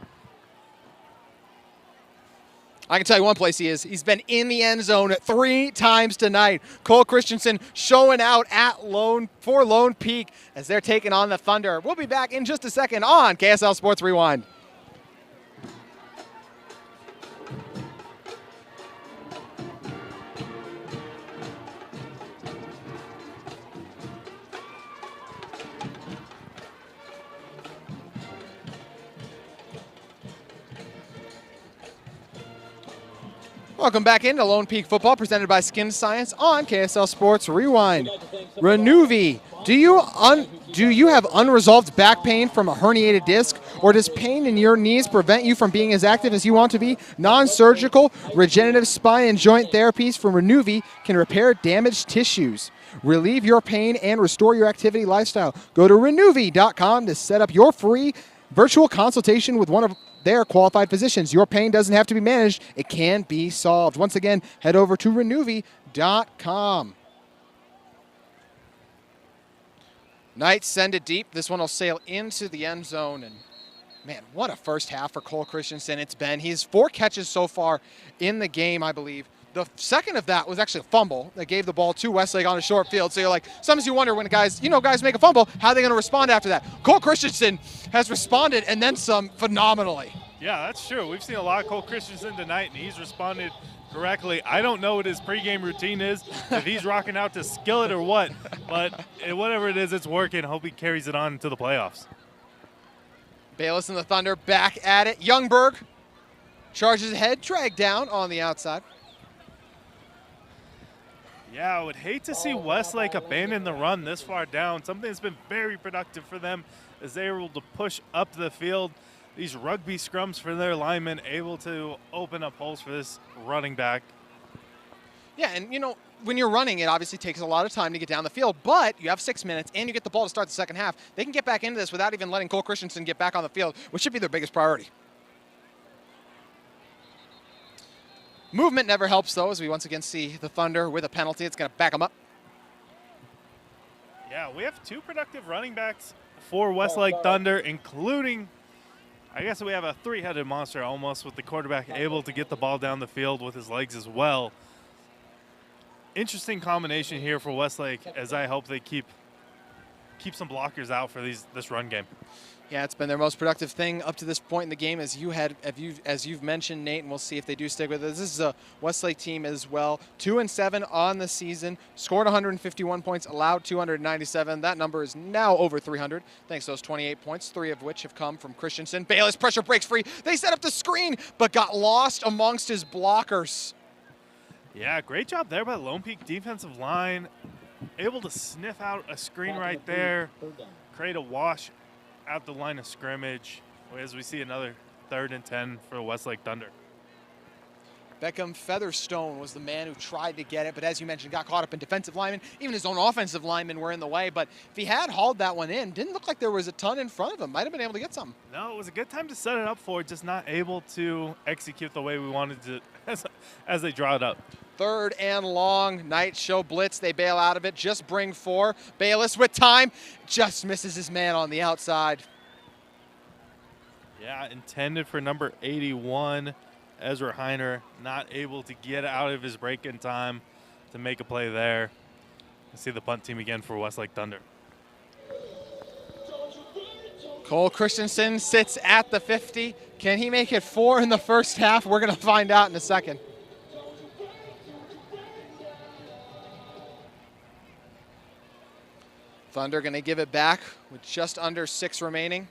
Speaker 2: I can tell you one place he is. He's been in the end zone 3 times tonight. Cole Christensen showing out for Lone Peak as they're taking on the Thunder. We'll be back in just a second on KSL Sports Rewind. Welcome back into Lone Peak Football, presented by Skin Science on KSL Sports Rewind. Renuvi, do you have unresolved back pain from a herniated disc, or does pain in your knees prevent you from being as active as you want to be? Non-surgical, regenerative spine and joint therapies from Renuvi can repair damaged tissues, relieve your pain, and restore your activity lifestyle. Go to Renuvi.com to set up your free virtual consultation with one of their qualified physicians. Your pain doesn't have to be managed. It can be solved. Once again, head over to Renuvi.com. Knights send it deep. This one will sail into the end zone. And man, what a first half for Cole Christensen it's been. He's 4 catches so far in the game, I believe. The second of that was actually a fumble that gave the ball to Westlake on a short field. So you're like, sometimes you wonder when guys make a fumble, how are they going to respond after that? Cole Christensen has responded and then some phenomenally.
Speaker 1: Yeah, that's true. We've seen a lot of Cole Christensen tonight, and he's responded correctly. I don't know what his pregame routine is, if he's rocking out to Skillet or what, but whatever it is, it's working. I hope he carries it on into the playoffs.
Speaker 2: Bayless and the Thunder back at it. Youngberg charges ahead, dragged down on the outside.
Speaker 1: Yeah, I would hate to see Westlake abandon the run this far down. Something that's been very productive for them as they're able to push up the field. These rugby scrums for their linemen, able to open up holes for this running back.
Speaker 2: Yeah, and when you're running, it obviously takes a lot of time to get down the field, but you have 6 minutes and you get the ball to start the second half. They can get back into this without even letting Cole Christensen get back on the field, which should be their biggest priority. Movement never helps, though, as we once again see the Thunder with a penalty. It's going to back them up.
Speaker 1: Yeah, we have 2 productive running backs for Westlake Thunder, including, I guess we have a 3-headed monster almost, with the quarterback able to get the ball down the field with his legs as well. Interesting combination here for Westlake, as I hope they keep some blockers out for this run game.
Speaker 2: Yeah, it's been their most productive thing up to this point in the game, as you've mentioned, Nate, and we'll see if they do stick with it. This is a Westlake team as well, 2-7 on the season, scored 151 points, allowed 297. That number is now over 300, thanks to those 28 points, 3 of which have come from Christensen. Bayless pressure breaks free. They set up the screen, but got lost amongst his blockers.
Speaker 1: Yeah, great job there by Lone Peak defensive line, able to sniff out a screen right there, create a wash at the line of scrimmage, as we see another 3rd and 10 for the Westlake Thunder.
Speaker 2: Beckham Featherstone was the man who tried to get it, but as you mentioned, got caught up in defensive linemen. Even his own offensive linemen were in the way, but if he had hauled that one in, didn't look like there was a ton in front of him. Might have been able to get something.
Speaker 1: No, it was a good time to set it up for it, just not able to execute the way we wanted to as they draw it up.
Speaker 2: 3rd and long, night show blitz. They bail out of it, just bring 4. Bayless with time, just misses his man on the outside.
Speaker 1: Yeah, intended for number 81, Ezra Heiner, not able to get out of his break in time to make a play there. Let's see the punt team again for Westlake Thunder.
Speaker 2: Cole Christensen sits at the 50. Can he make it 4 in the first half? We're going to find out in a second. Thunder going to give it back with just under 6 remaining.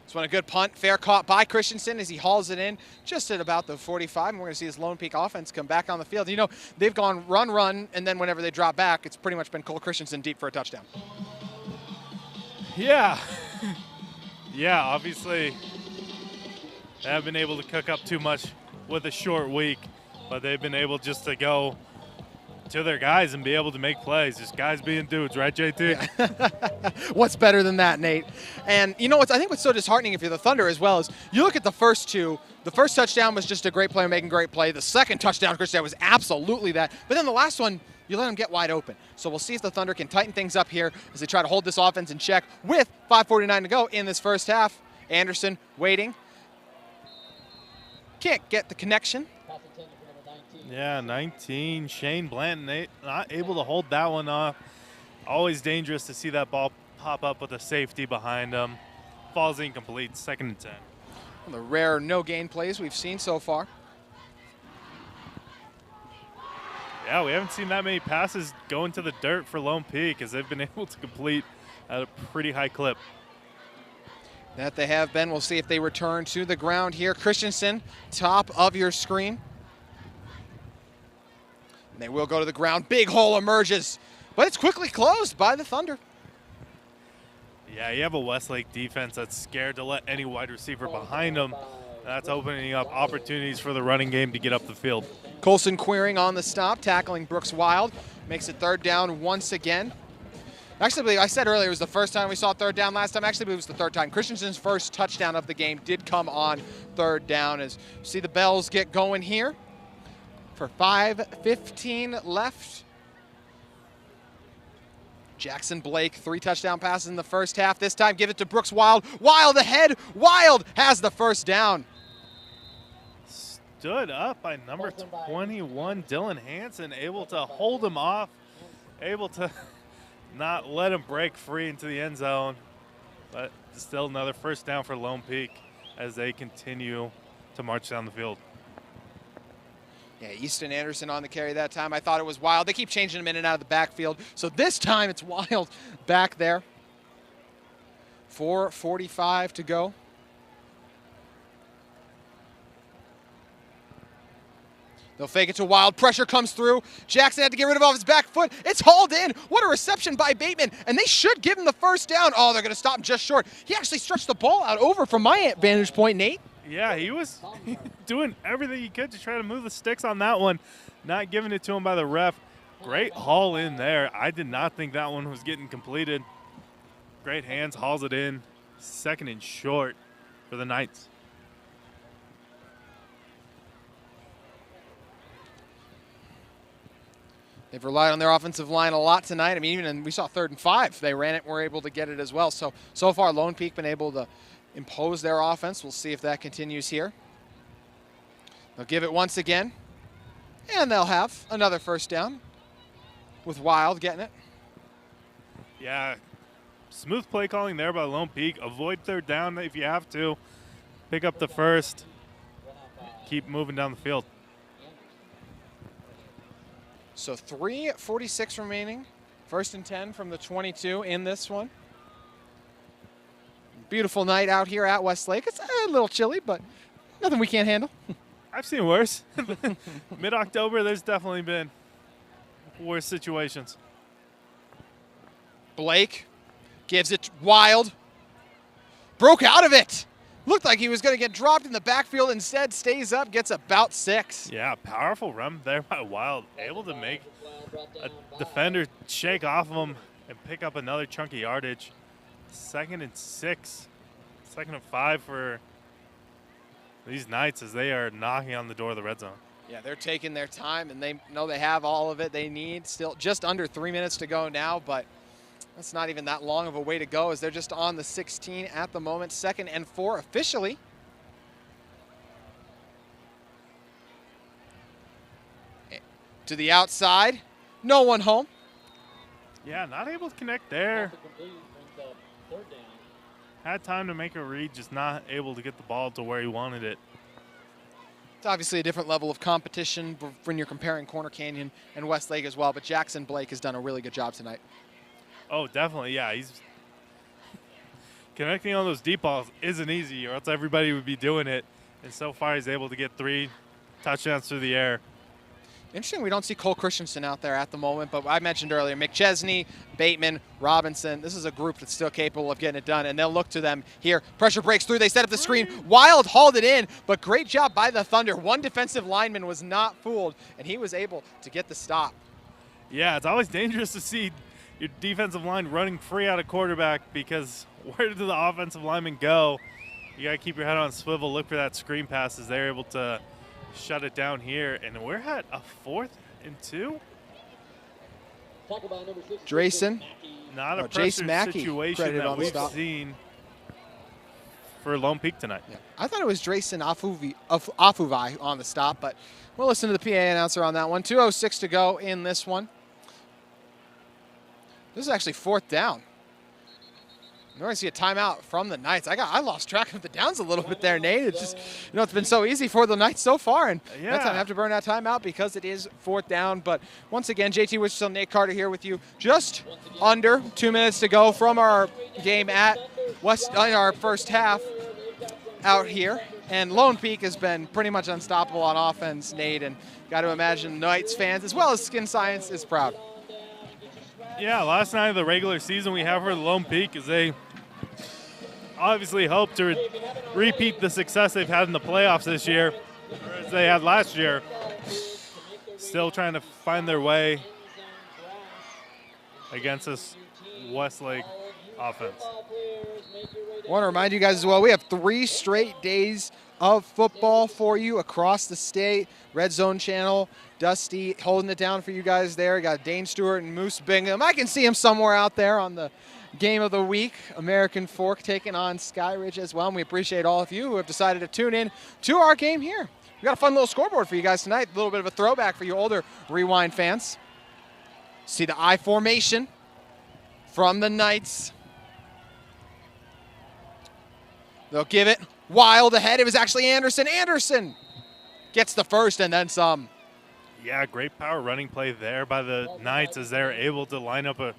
Speaker 2: This one a good punt, fair caught by Christensen as he hauls it in just at about the 45. And we're going to see this Lone Peak offense come back on the field. They've gone run, and then whenever they drop back, it's pretty much been Cole Christensen deep for a touchdown.
Speaker 1: Yeah. Yeah, obviously they haven't been able to cook up too much with a short week, but they've been able just to go to their guys and be able to make plays. Just guys being dudes, right, JT?
Speaker 2: Yeah. What's better than that, Nate? And I think what's so disheartening if you're the Thunder as well is you look at the first 2. The first touchdown was just a great player making a great play. The second touchdown, Christian, was absolutely that. But then the last one, you let them get wide open. So we'll see if the Thunder can tighten things up here as they try to hold this offense in check with 5:49 to go in this first half. Anderson waiting. Can't get the connection.
Speaker 1: Yeah, 19, Shane Blanton, not able to hold that one off. Always dangerous to see that ball pop up with a safety behind him. Falls incomplete, 2nd and 10.
Speaker 2: One of the rare no-gain plays we've seen so far.
Speaker 1: Yeah, we haven't seen that many passes go into the dirt for Lone Peak as they've been able to complete at a pretty high clip.
Speaker 2: That they have been. We'll see if they return to the ground here. Christensen, top of your screen. They will go to the ground. Big hole emerges, but it's quickly closed by the Thunder.
Speaker 1: Yeah, you have a Westlake defense that's scared to let any wide receiver behind them. That's opening up opportunities for the running game to get up the field.
Speaker 2: Colson Queering on the stop, tackling Brooks Wild. Makes it 3rd down once again. Actually, I said earlier it was the first time we saw 3rd down last time. Actually, it was the 3rd time. Christensen's first touchdown of the game did come on 3rd down. As you see the bells get going here. For 5:15 left. Jackson Blake, 3 touchdown passes in the first half. This time, give it to Brooks Wild. Wild ahead. Wild has the first down.
Speaker 1: stood up by number 21, Dylan Hansen, able to hold him off, able to not let him break free into the end zone. But still another first down for Lone Peak as they continue to march down the field.
Speaker 2: Yeah, Easton Anderson on the carry that time. I thought it was Wild. They keep changing him in and out of the backfield. So this time it's Wild back there. 4:45 to go. They'll fake it to Wild. Pressure comes through. Jackson had to get rid of off his back foot. It's hauled in. What a reception by Bateman. And they should give him the first down. Oh, they're going to stop him just short. He actually stretched the ball out over from my vantage point, Nate.
Speaker 1: Yeah, he was doing everything he could to try to move the sticks on that one. Not giving it to him by the ref. Great haul in there. I did not think that one was getting completed. Great hands, hauls it in. 2nd and short for the Knights.
Speaker 2: They've relied on their offensive line a lot tonight. I mean, even we saw 3rd and 5. They ran it and were able to get it as well. So far, Lone Peak been able to impose their offense. We'll see if that continues here. They'll give it once again. And they'll have another first down with Wild getting it.
Speaker 1: Yeah, smooth play calling there by Lone Peak. Avoid 3rd down if you have to. Pick up the first. Keep moving down the field.
Speaker 2: So 3:46 remaining. 1st and 10 from the 22 in this one. Beautiful night out here at Westlake. It's a little chilly, but nothing we can't handle.
Speaker 1: I've seen worse. Mid-October, there's definitely been worse situations.
Speaker 2: Blake gives it Wild. Broke out of it. Looked like he was going to get dropped in the backfield. Instead, stays up, gets about 6.
Speaker 1: Yeah, powerful run there by Wild. Able to make a defender shake off of him and pick up another chunky yardage. 2nd and 6. 2nd and 5 for these Knights as they are knocking on the door of the red zone.
Speaker 2: Yeah, they're taking their time, and they know they have all of it they need. Still just under 3 minutes to go now, but that's not even that long of a way to go as they're just on the 16 at the moment. 2nd and 4 officially. To the outside. No one home.
Speaker 1: Yeah, not able to connect there. Had time to make a read, just not able to get the ball to where he wanted it.
Speaker 2: It's obviously a different level of competition when you're comparing Corner Canyon and Westlake as well, but Jackson Blake has done a really good job tonight.
Speaker 1: Oh, definitely, yeah. He's connecting on those deep balls isn't easy, or else everybody would be doing it. And so far, he's able to get 3 touchdowns through the air.
Speaker 2: Interesting, we don't see Cole Christensen out there at the moment, but I mentioned earlier, McChesney, Bateman, Robinson, this is a group that's still capable of getting it done, and they'll look to them here. Pressure breaks through, they set up the screen. Wild hauled it in, but great job by the Thunder. One defensive lineman was not fooled, and he was able to get the stop.
Speaker 1: Yeah, it's always dangerous to see your defensive line running free out of quarterback because where did the offensive lineman go? You got to keep your head on a swivel, look for that screen pass as they're able to shut it down here, and we're at a 4th and 2.
Speaker 2: Drayson.
Speaker 1: Not a pressure situation that we've
Speaker 2: stop.
Speaker 1: seen for Lone Peak tonight.
Speaker 2: Yeah. I thought it was Drayson Afuvai on the stop, but we'll listen to the PA announcer on that one. 2:06 to go in this one. This is actually 4th down. We're going to see a timeout from the Knights. I lost track of the downs a little bit there, Nate. It's just, it's been so easy for the Knights so far, and next time I have to burn that timeout because it is 4th down. But once again, JT Wichita, Nate Carter here with you. Just under 2 minutes to go from our game at West, our first half out here. And Lone Peak has been pretty much unstoppable on offense, Nate, and got to imagine Knights fans, as well as Skin Science, is proud.
Speaker 1: Yeah, last night of the regular season we have for Lone Peak is they obviously hope to repeat the success they've had in the playoffs this year, or as they had last year. Still trying to find their way against this Westlake offense.
Speaker 2: I want to remind you guys as well, we have 3 straight days of football for you across the state. Red Zone Channel, Dusty holding it down for you guys there. Got Dane Stewart and Moose Bingham. I can see him somewhere out there on the game of the week. American Fork taking on Skyridge as well. And we appreciate all of you who have decided to tune in to our game here. We got a fun little scoreboard for you guys tonight. A little bit of a throwback for you older Rewind fans. See the I formation from the Knights. They'll give it wild ahead. It was actually Anderson. Anderson gets the first and then some.
Speaker 1: Yeah, great power running play there by the Knights as they're able to line up a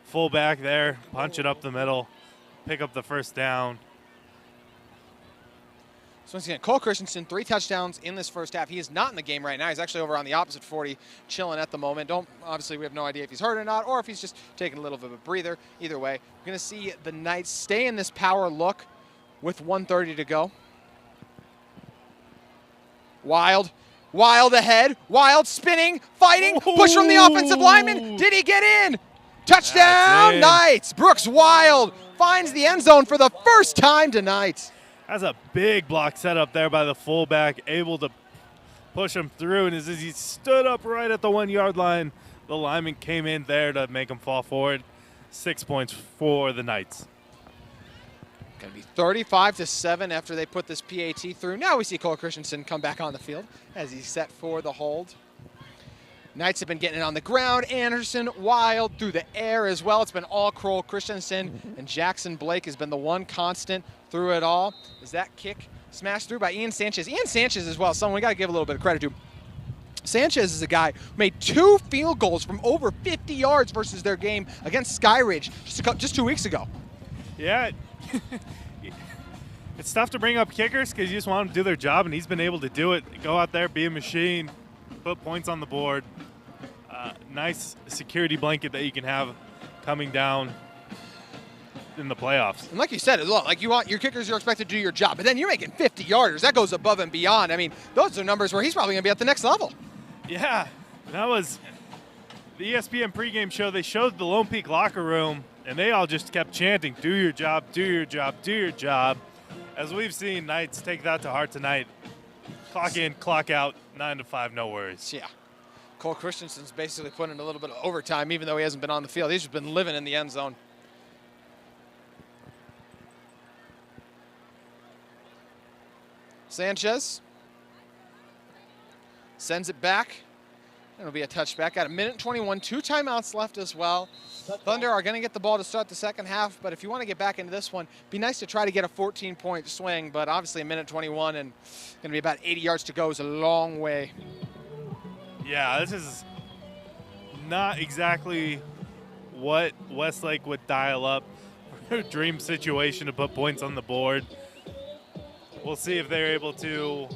Speaker 1: fullback there, punch it up the middle, pick up the first down.
Speaker 2: So once again, Cole Christensen, 3 touchdowns in this first half. He is not in the game right now. He's actually over on the opposite 40, chilling at the moment. Obviously, we have no idea if he's hurt or not, or if he's just taking a little bit of a breather. Either way, we're going to see the Knights stay in this power look with 1:30 to go. Wild ahead, Wild spinning, fighting, push from the offensive lineman. Did he get in? Touchdown, Knights. Brooks Wild finds the end zone for the first time tonight.
Speaker 1: That's a big block set up there by the fullback, able to push him through. And as he stood up right at the 1-yard line, the lineman came in there to make him fall forward. 6 points for the Knights.
Speaker 2: Going to be 35-7 after they put this PAT through. Now we see Cole Christensen come back on the field as he's set for the hold. Knights have been getting it on the ground. Anderson, Wild through the air as well. It's been all Cole Christensen, and Jackson Blake has been the one constant through it all. Is that kick smashed through by Ian Sanchez? Ian Sanchez as well, someone we got to give a little bit of credit to. Sanchez is a guy who made 2 field goals from over 50 yards versus their game against Skyridge just 2 weeks ago.
Speaker 1: Yeah. It's tough to bring up kickers because you just want them to do their job, and he's been able to do it. Go out there, be a machine, put points on the board. Nice security blanket that you can have coming down in the playoffs.
Speaker 2: And like you said, as well, like your kickers are expected to do your job, but then you're making 50-yarders. That goes above and beyond. I mean, those are numbers where he's probably going to be at the next level.
Speaker 1: Yeah, that was the ESPN pregame show. They showed the Lone Peak locker room, and they all just kept chanting, do your job, do your job, do your job. As we've seen, Knights take that to heart tonight. Clock in, clock out, 9 to 5, no worries.
Speaker 2: Yeah. Cole Christensen's basically put in a little bit of overtime, even though he hasn't been on the field. He's just been living in the end zone. Sanchez sends it back. It'll be a touchback. Got 1:21, 2 timeouts left as well. Thunder are going to get the ball to start the second half, but if you want to get back into this one, be nice to try to get a 14-point swing, but obviously 1:21 and going to be about 80 yards to go is a long way.
Speaker 1: Yeah, this is not exactly what Westlake would dial up. Dream situation to put points on the board. We'll see if they're able to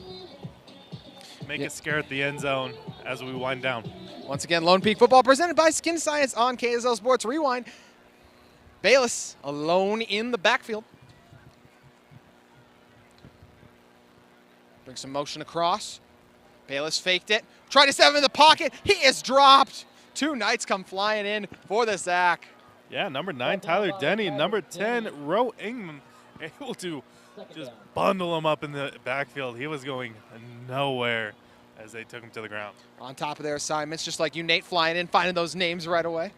Speaker 1: make a scare at the end zone as we wind down.
Speaker 2: Once again, Lone Peak football presented by Skin Science on KSL Sports Rewind. Bayless alone in the backfield. Brings some motion across. Bayless faked it. Tried to set him in the pocket. He is dropped. 2 Knights come flying in for the sack.
Speaker 1: Yeah, number 9, Tyler Denny, and number 10, Ro Ingham, able to just bundle him up in the backfield. He was going nowhere as they took him to the ground.
Speaker 2: On top of their assignments, just like you, Nate, flying in, finding those names right away.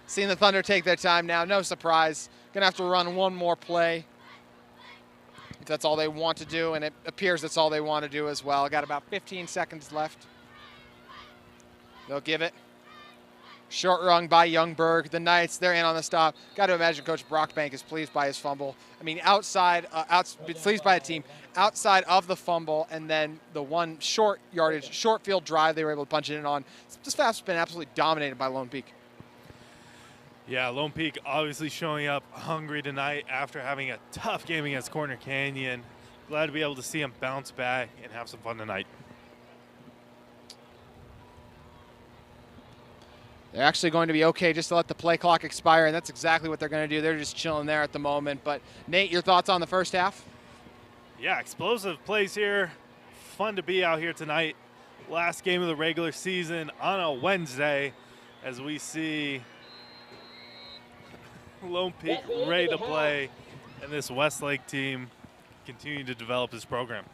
Speaker 2: Seeing the Thunder take their time now, no surprise. Gonna have to run one more play if that's all they want to do, and it appears that's all they want to do as well. Got about 15 seconds left. They'll give it. Short run by Youngberg. The Knights, they're in on the stop. Got to imagine Coach Brockbank is pleased by his fumble. I mean, pleased by the team outside of the fumble, and then the one short yardage, short field drive they were able to punch it in on. This half's been absolutely dominated by Lone Peak.
Speaker 1: Yeah, Lone Peak obviously showing up hungry tonight after having a tough game against Corner Canyon. Glad to be able to see them bounce back and have some fun tonight.
Speaker 2: They're actually going to be okay just to let the play clock expire, and that's exactly what they're going to do. They're just chilling there at the moment. But, Nate, your thoughts on the first half?
Speaker 1: Yeah, explosive plays here. Fun to be out here tonight. Last game of the regular season on a Wednesday as we see Lone Peak ready to play and this Westlake team continue to develop this program.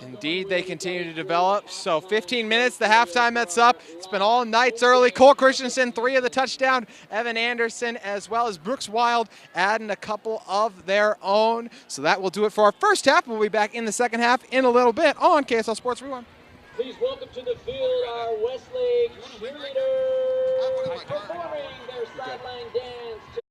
Speaker 2: Indeed, they continue to develop. So 15 minutes, the halftime that's up. It's been all nights early. Cole Christensen, 3 of the touchdown. Evan Anderson, as well as Brooks Wild, adding a couple of their own. So that will do it for our first half. We'll be back in the second half in a little bit on KSL Sports Rewind.
Speaker 3: Please welcome to the field our Westlake cheerleaders performing their sideline dance.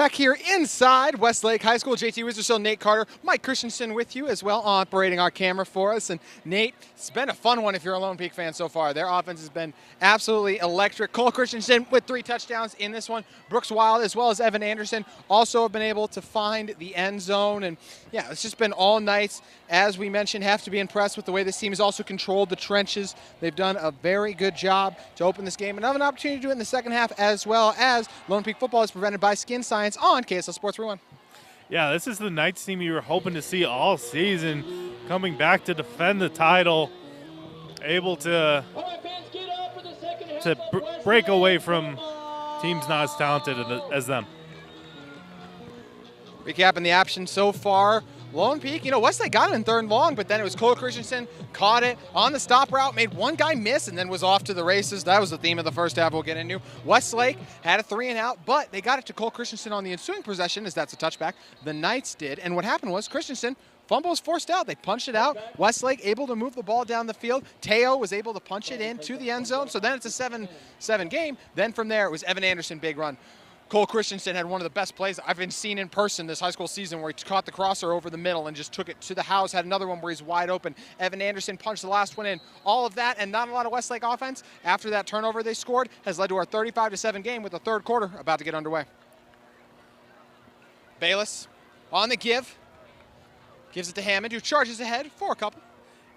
Speaker 2: Back here inside Westlake High School, JT Withersfield, Nate Carter, Mike Christensen with you as well, operating our camera for us. And Nate, it's been a fun one if you're a Lone Peak fan so far. Their offense has been absolutely electric. Cole Christensen with 3 touchdowns in this one. Brooks Wild as well as Evan Anderson also have been able to find the end zone. And yeah, it's just been all night. As we mentioned, have to be impressed with the way this team has also controlled the trenches. They've done a very good job to open this game and have an opportunity to do it in the second half, as well as Lone Peak football is presented by Skin Science on KSL Sports Rewind.
Speaker 1: Yeah, this is the Knights team you were hoping to see all season, coming back to defend the title, able to break away from teams not as talented as them.
Speaker 2: Recapping the action so far, Lone Peak, Westlake got him in 3rd and long, but then it was Cole Christensen, caught it on the stop route, made one guy miss, and then was off to the races. That was the theme of the first half we'll get into. Westlake had a 3 and out, but they got it to Cole Christensen on the ensuing possession, as that's a touchback. The Knights did, and what happened was Christensen, fumble was forced out. They punched it out. Westlake able to move the ball down the field. Teo was able to punch it in to the end zone, so then it's a 7-7 game. Then from there, it was Evan Anderson, big run. Cole Christensen had one of the best plays I've been seen in person this high school season, where he caught the crosser over the middle and just took it to the house. Had another one where he's wide open. Evan Anderson punched the last one in. All of that and not a lot of Westlake offense after that turnover they scored has led to our 35-7 game with the 3rd quarter about to get underway. Bayless on the give. Gives it to Hammond, who charges ahead for a couple.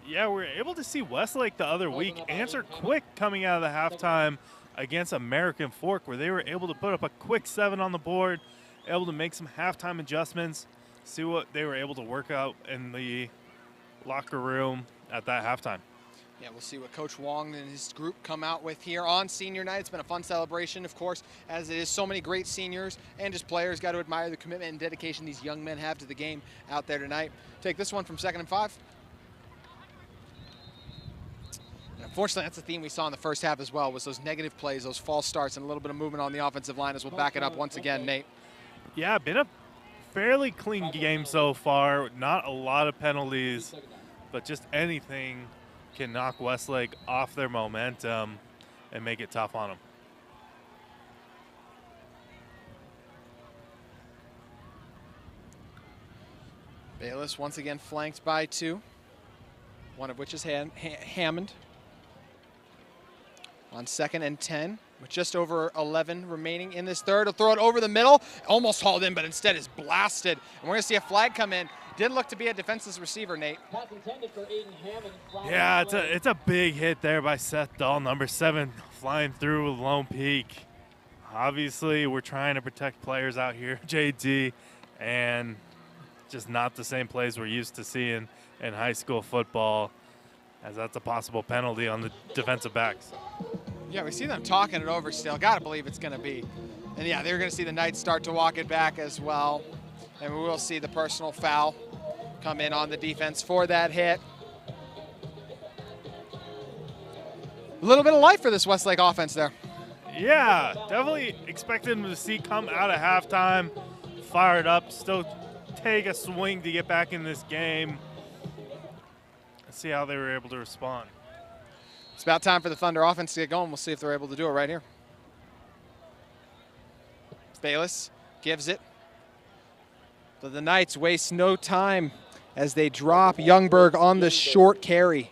Speaker 1: Yeah, we were able to see Westlake the other week answer quick coming out of the halftime against American Fork, where they were able to put up a quick 7 on the board, able to make some halftime adjustments, see what they were able to work out in the locker room at that halftime.
Speaker 2: Yeah, we'll see what Coach Wong and his group come out with here on senior night. It's been a fun celebration, of course, as it is so many great seniors and just players. Got to admire the commitment and dedication these young men have to the game out there tonight. Take this one from 2nd and 5. Unfortunately, that's the theme we saw in the first half as well, was those negative plays, those false starts, and a little bit of movement on the offensive line, as we'll back it up once again, Nate.
Speaker 1: Yeah, been a fairly clean game so far. Not a lot of penalties, but just anything can knock Westlake off their momentum and make it tough on them.
Speaker 2: Bayless once again flanked by 2, one of which is Hammond. On 2nd and 10, with just over 11 remaining in this 3rd. He'll throw it over the middle, almost hauled in, but instead is blasted. And we're going to see a flag come in. Didn't look to be a defenseless receiver, Nate.
Speaker 1: Yeah, it's a big hit there by Seth Dahl, number 7, flying through Lone Peak. Obviously, we're trying to protect players out here, JT, and just not the same plays we're used to seeing in high school football, as that's a possible penalty on the defensive backs.
Speaker 2: Yeah, we see them talking it over still. Got to believe it's going to be. And yeah, they're going to see the Knights start to walk it back as well. And we will see the personal foul come in on the defense for that hit. A little bit of life for this Westlake offense there.
Speaker 1: Yeah, definitely expected them to see come out of halftime, fired up, still take a swing to get back in this game. Let's see how they were able to respond.
Speaker 2: It's about time for the Thunder offense to get going. We'll see if they're able to do it right here. Bayless gives it. But the Knights waste no time as they drop Youngberg on the short carry.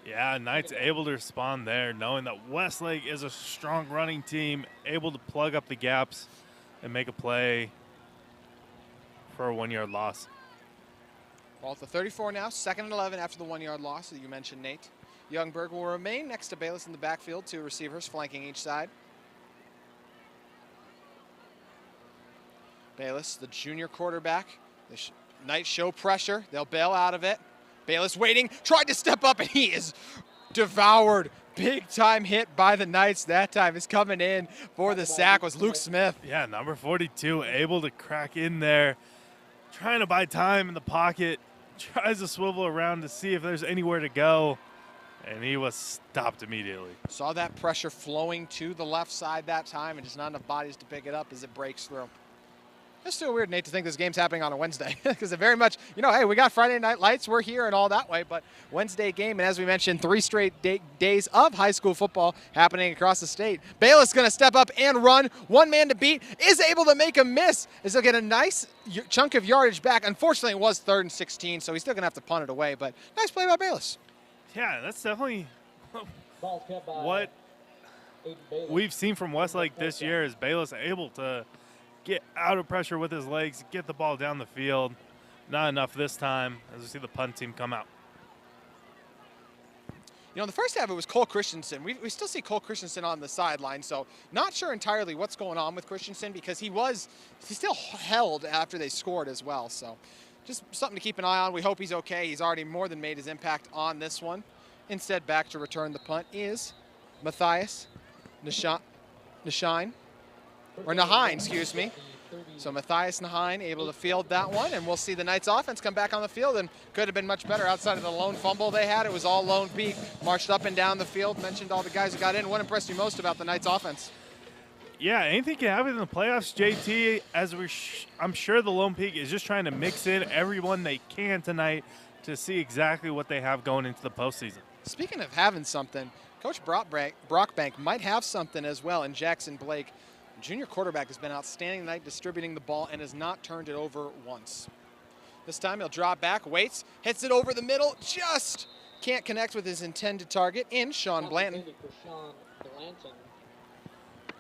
Speaker 1: Yeah, Knights able to respond there, knowing that Westlake is a strong running team, able to plug up the gaps and make a play for a 1-yard loss.
Speaker 2: Ball at the 34 now, 2nd and 11 after the 1-yard loss that you mentioned, Nate. Youngberg will remain next to Bayless in the backfield, 2 receivers flanking each side. Bayless, the junior quarterback. The Knights show pressure. They'll bail out of it. Bayless waiting, tried to step up, and he is devoured. Big time hit by the Knights that time. Is coming in for the sack was Luke Smith.
Speaker 1: Yeah, number 42, able to crack in there, trying to buy time in the pocket, tries to swivel around to see if there's anywhere to go, and he was stopped immediately.
Speaker 2: Saw that pressure flowing to the left side that time, and just not enough bodies to pick it up as it breaks through. It's still weird, Nate, to think this game's happening on a Wednesday because it very much, you know, hey, we got Friday night lights, we're here and all that way, but Wednesday game, and as we mentioned, 3 straight days of high school football happening across the state. Bayless going to step up and run, one man to beat, is able to make a miss, as he'll get a nice chunk of yardage back. Unfortunately, it was 3rd and 16, so he's still going to have to punt it away, but nice play by Bayless.
Speaker 1: Yeah, that's definitely
Speaker 3: Ball's kept by
Speaker 1: what
Speaker 3: Aiden Bayless.
Speaker 1: we've seen from Westlake this year is Bayless able to get out of pressure with his legs, get the ball down the field. Not enough this time as we see the punt team come out.
Speaker 2: You know, in the first half, it was Cole Christensen. We still see Cole Christensen on the sideline, so not sure entirely what's going on with Christensen because he still held after they scored as well. So just something to keep an eye on. We hope he's okay. He's already more than made his impact on this one. Instead, back to return the punt is Matthias Nahine, excuse me. So Matthias Nahine able to field that one, and we'll see the Knights offense come back on the field, and could have been much better outside of the lone fumble they had. It was all Lone Peak, marched up and down the field, mentioned all the guys who got in. What impressed you most about the Knights offense?
Speaker 1: Yeah, anything can happen in the playoffs, JT, as I'm sure the Lone Peak is just trying to mix in everyone they can tonight to see exactly what they have going into the postseason.
Speaker 2: Speaking of having something, Coach Brockbank might have something as well in Jackson Blake. Junior quarterback has been outstanding tonight distributing the ball and has not turned it over once. This time he'll drop back, waits, hits it over the middle, just can't connect with his intended target in Sean Blanton.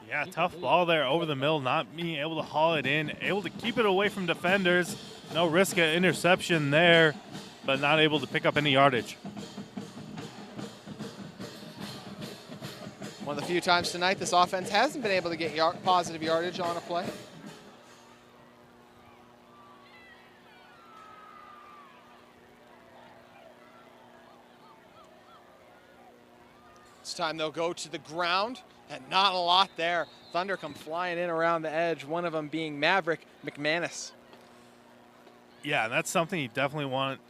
Speaker 1: Yeah, tough ball there over the middle, not being able to haul it in, able to keep it away from defenders. No risk of interception there, but not able to pick up any yardage.
Speaker 2: One of the few times tonight this offense hasn't been able to get positive yardage on a play. This time they'll go to the ground, and not a lot there. Thunder come flying in around the edge, one of them being Maverick McManus.
Speaker 1: Yeah, that's something you definitely want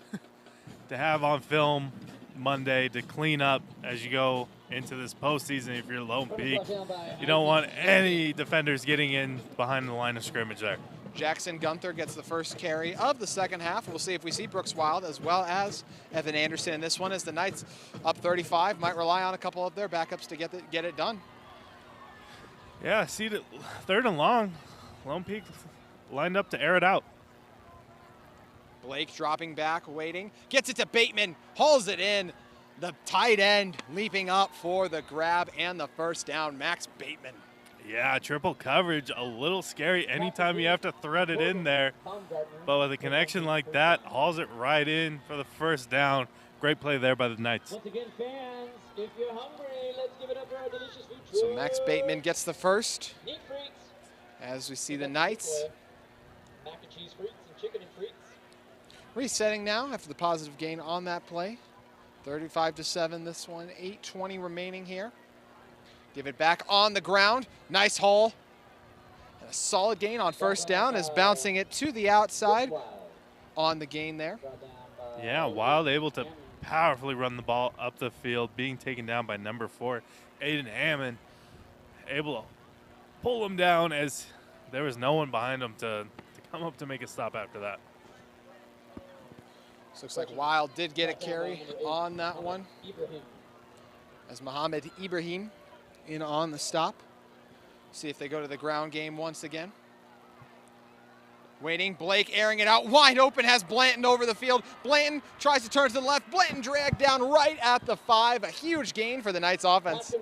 Speaker 1: to have on film Monday to clean up as you go into this postseason. If you're Lone Peak, you don't want any defenders getting in behind the line of scrimmage there.
Speaker 2: Jackson Gunther gets the first carry of the second half. We'll see if we see Brooks Wild as well as Evan Anderson in this one, as the Knights up 35 might rely on a couple of their backups to get it done.
Speaker 1: Yeah, see the 3rd and long. Lone Peak lined up to air it out.
Speaker 2: Blake dropping back, waiting, gets it to Bateman, hauls it in. The tight end leaping up for the grab and the first down, Max Bateman.
Speaker 1: Yeah, triple coverage, a little scary anytime you have to thread it in there. But with a connection like that, hauls it right in for the first down. Great play there by the Knights.
Speaker 3: Once again, fans, if you're hungry, let's give it up for our delicious food.
Speaker 2: So Max Bateman gets the first.
Speaker 3: Meat freaks.
Speaker 2: As we see the Knights
Speaker 3: Mac and cheese freaks and chicken and freaks.
Speaker 2: resetting now after the positive gain on that play. 35-7 this one, 8:20 remaining here. Give it back on the ground, nice haul. And a solid gain on first down is bouncing it to the outside on the gain there.
Speaker 1: Yeah, Wild able to powerfully run the ball up the field, being taken down by number 4, Aiden Hammond. Able to pull him down as there was no one behind him to come up to make a stop after that.
Speaker 2: This looks like Wild did get a carry on that one, as Mohamed Ibrahim in on the stop. See if they go to the ground game once again. Waiting, Blake airing it out, wide open, has Blanton over the field. Blanton tries to turn to the left, Blanton dragged down right at the 5. A huge gain for the Knights offense.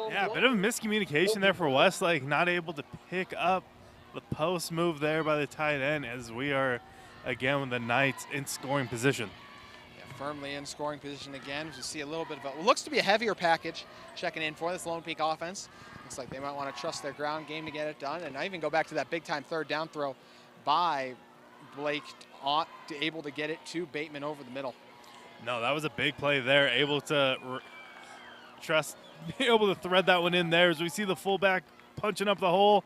Speaker 1: Yeah, a bit of a miscommunication there for Westlake, not able to pick up the post move there by the tight end, as we are again with the Knights in scoring position.
Speaker 2: Yeah, firmly in scoring position again. You see a little bit of what looks to be a heavier package checking in for this Lone Peak offense. Looks like they might want to trust their ground game to get it done. And I even go back to that big time 3rd down throw by Blake, able to get it to Bateman over the middle.
Speaker 1: No, that was a big play there, able to be able to thread that one in there as we see the fullback punching up the hole.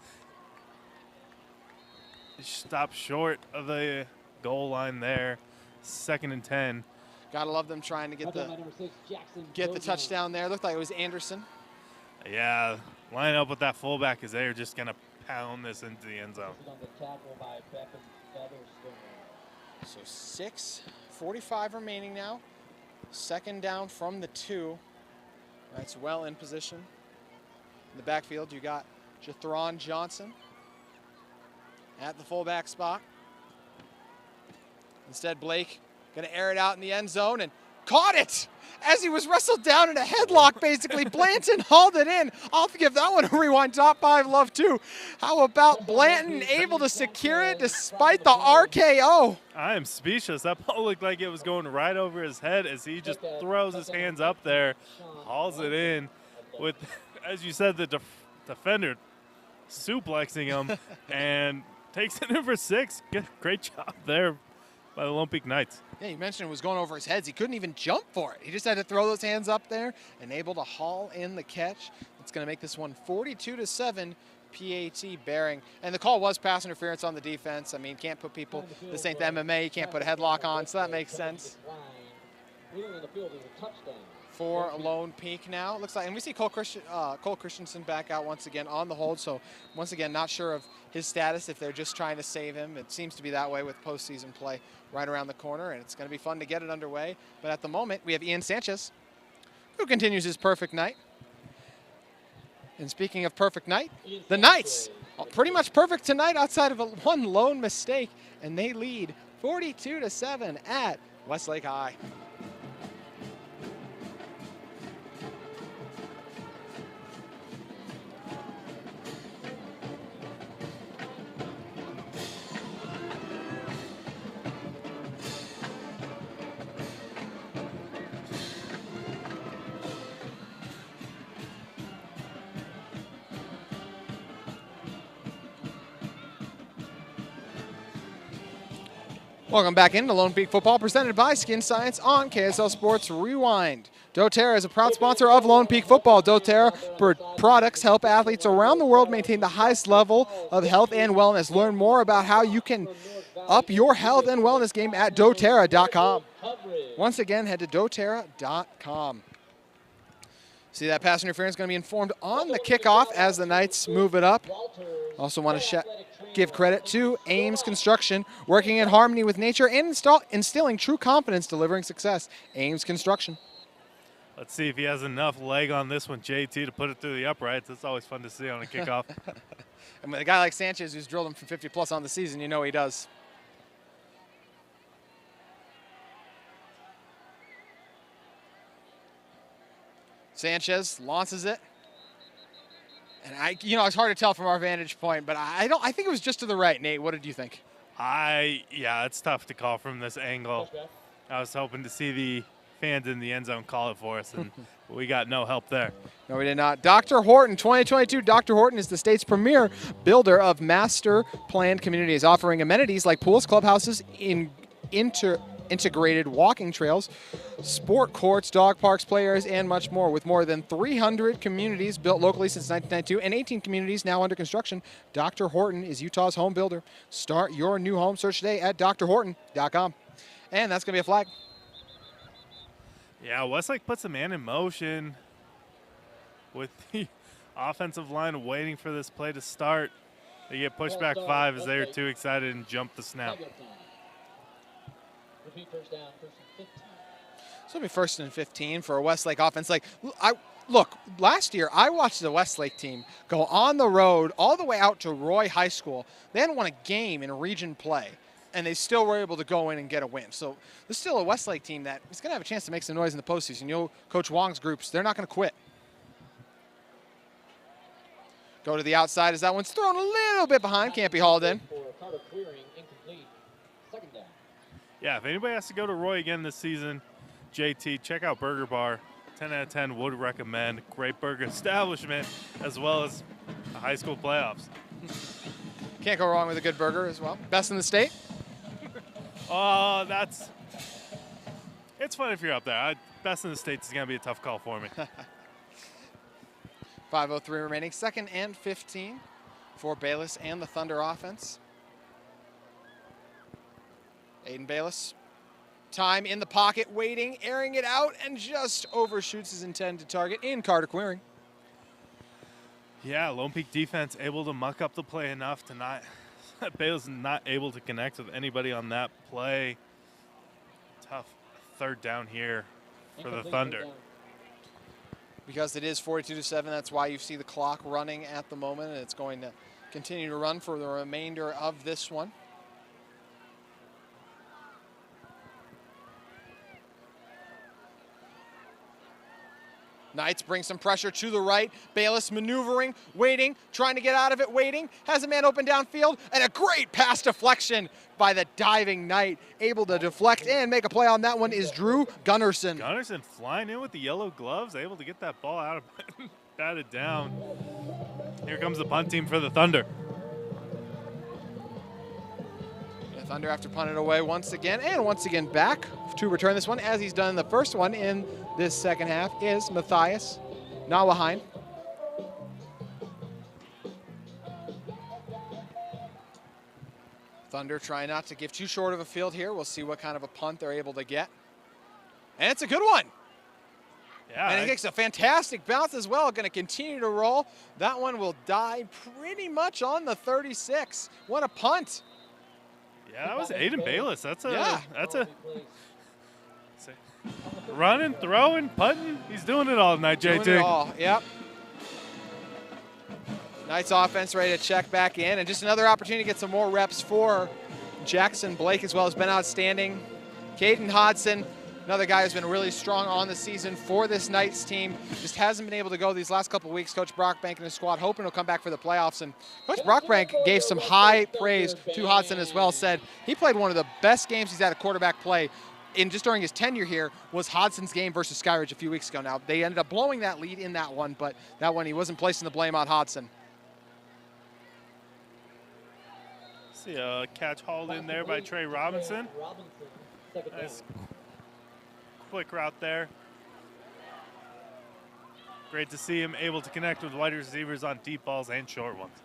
Speaker 1: Stop short of the goal line there. 2nd and 10.
Speaker 2: Gotta love them trying to get the touchdown there. Looked like it was Anderson.
Speaker 1: Yeah, line up with that fullback as they're just gonna pound this into the end zone.
Speaker 3: This is on the tackle by Bevan Featherstone.
Speaker 2: So 6:45 remaining now. Second down from the 2. That's well in position. In the backfield, you got Jathron Johnson at the fullback spot. Instead, Blake going to air it out in the end zone and caught it as he was wrestled down in a headlock, basically. Blanton hauled it in. I'll give that one a rewind. Top 5 love, too. How about Blanton able to secure it despite the RKO?
Speaker 1: I am speechless. That ball looked like it was going right over his head as he just throws his hands up there, hauls it in with, as you said, the defender suplexing him and takes it in for 6. Great job there by the Lone Peak Knights.
Speaker 2: Yeah, you mentioned it was going over his head. He couldn't even jump for it. He just had to throw those hands up there and able to haul in the catch. It's going to make this one 42-7, PAT Bearing. And the call was pass interference on the defense. I mean, can't put people, this ain't the MMA, you can't put a headlock on, so that makes sense. For Lone Peak now, it looks like, and we see Cole Christensen back out once again on the hold. So once again, not sure of his status, if they're just trying to save him. It seems to be that way with postseason play right around the corner, and it's going to be fun to get it underway. But at the moment, we have Ian Sanchez, who continues his perfect night. And speaking of perfect night, the Knights, pretty much perfect tonight outside of one lone mistake, and they lead 42-7 at Westlake High. Welcome back into Lone Peak Football, presented by Skin Science on KSL Sports Rewind. doTERRA is a proud sponsor of Lone Peak Football. doTERRA products help athletes around the world maintain the highest level of health and wellness. Learn more about how you can up your health and wellness game at doTERRA.com. Once again, head to doTERRA.com. See, that pass interference is going to be informed on the kickoff as the Knights move it up. Also want to give credit to Ames Construction, working in harmony with nature and instilling true confidence, delivering success. Ames Construction.
Speaker 1: Let's see if he has enough leg on this one, JT, to put it through the uprights. It's always fun to see on a kickoff.
Speaker 2: And with a guy like Sanchez, who's drilled him from 50+ on the season, you know he does. Sanchez launches it. And it's hard to tell from our vantage point, but I think it was just to the right. Nate, what did you think?
Speaker 1: Yeah, it's tough to call from this angle. I was hoping to see the fans in the end zone call it for us, and we got no help there.
Speaker 2: No, we did not. Dr. Horton, 2022. Dr. Horton is the state's premier builder of master planned communities, offering amenities like pools, clubhouses, integrated walking trails, sport courts, dog parks, play areas, and much more. With more than 300 communities built locally since 1992 and 18 communities now under construction, Dr. Horton is Utah's home builder. Start your new home search today at drhorton.com. And that's going to be a flag.
Speaker 1: Yeah, Westlake puts a man in motion with the offensive line waiting for this play to start. They get pushed back 5 as they were too excited and jumped the snap.
Speaker 3: First down, first and 15.
Speaker 2: So it'll be first and 15 for a Westlake offense. Look, last year I watched the Westlake team go on the road all the way out to Roy High School. They hadn't won a game in region play, and they still were able to go in and get a win. So there's still a Westlake team that is going to have a chance to make some noise in the postseason. You know, Coach Wong's groups, they're not going to quit. Go to the outside as that one's thrown a little bit behind. Can't be hauled in.
Speaker 1: Yeah, if anybody has to go to Roy again this season, JT, check out Burger Bar. 10 out of 10 would recommend. Great burger establishment, as well as the high school playoffs.
Speaker 2: Can't go wrong with a good burger as well. Best in the state?
Speaker 1: Oh, it's fun if you're up there. Best in the state is going to be a tough call for me.
Speaker 2: 5:03 remaining. Second and 15 for Bayless and the Thunder offense. Aiden Bayless, time in the pocket, waiting, airing it out, and just overshoots his intended target in Carter Queering.
Speaker 1: Yeah, Lone Peak defense able to muck up the play enough to not – Bayless not able to connect with anybody on that play. Tough third down here for the Thunder.
Speaker 2: Because it is 42-7, that's why you see the clock running at the moment, and it's going to continue to run for the remainder of this one. Knights bring some pressure to the right. Bayless maneuvering, waiting, trying to get out of it, waiting. Has a man open downfield, and a great pass deflection by the diving Knight. Able to deflect and make a play on that one is Drew Gunnarsson.
Speaker 1: Gunnarsson flying in with the yellow gloves, able to get that ball out of batted down. Here comes the punt team for the Thunder.
Speaker 2: The Thunder have to punt it away once again, and once again back to return this one, as he's done in the first one in this second half, is Matthias Nawaheim. Thunder trying not to give too short of a field here. We'll see what kind of a punt they're able to get. And it's a good one.
Speaker 1: Yeah,
Speaker 2: and it takes a fantastic bounce as well. Going to continue to roll. That one will die pretty much on the 36. What a punt.
Speaker 1: Yeah, that was Aiden Bayless. That's a
Speaker 2: Yeah.
Speaker 1: running, throwing, punting. He's doing it all tonight, JT.
Speaker 2: Doing it all, yep. Knights offense ready to check back in, and just another opportunity to get some more reps for Jackson Blake as well. Has been outstanding. Caden Hodson, another guy who's been really strong on the season for this Knights team. Just hasn't been able to go these last couple of weeks. Coach Brockbank and his squad hoping he'll come back for the playoffs. And Coach Brockbank gave some high praise to Hodson as well. Said he played one of the best games he's had a quarterback play in just during his tenure here was Hodson's game versus Skyridge a few weeks ago. Now, they ended up blowing that lead in that one, but that one he wasn't placing the blame on Hodson.
Speaker 1: See a catch hauled in there by Trey Robinson. Nice quick route there. Great to see him able to connect with wide receivers on deep balls and short ones.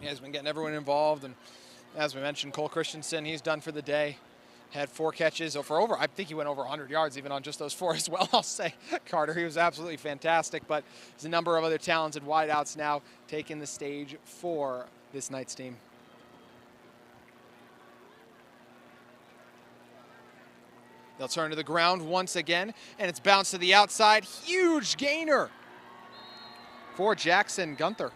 Speaker 2: He has been getting everyone involved, and as we mentioned, Cole Christensen, he's done for the day. Had 4 catches for over, I think he went over 100 yards even on just those 4 as well, I'll say. Carter, he was absolutely fantastic, but there's a number of other talented wideouts now taking the stage for this Knights team. They'll turn to the ground once again, and it's bounced to the outside. Huge gainer for Jackson Gunther.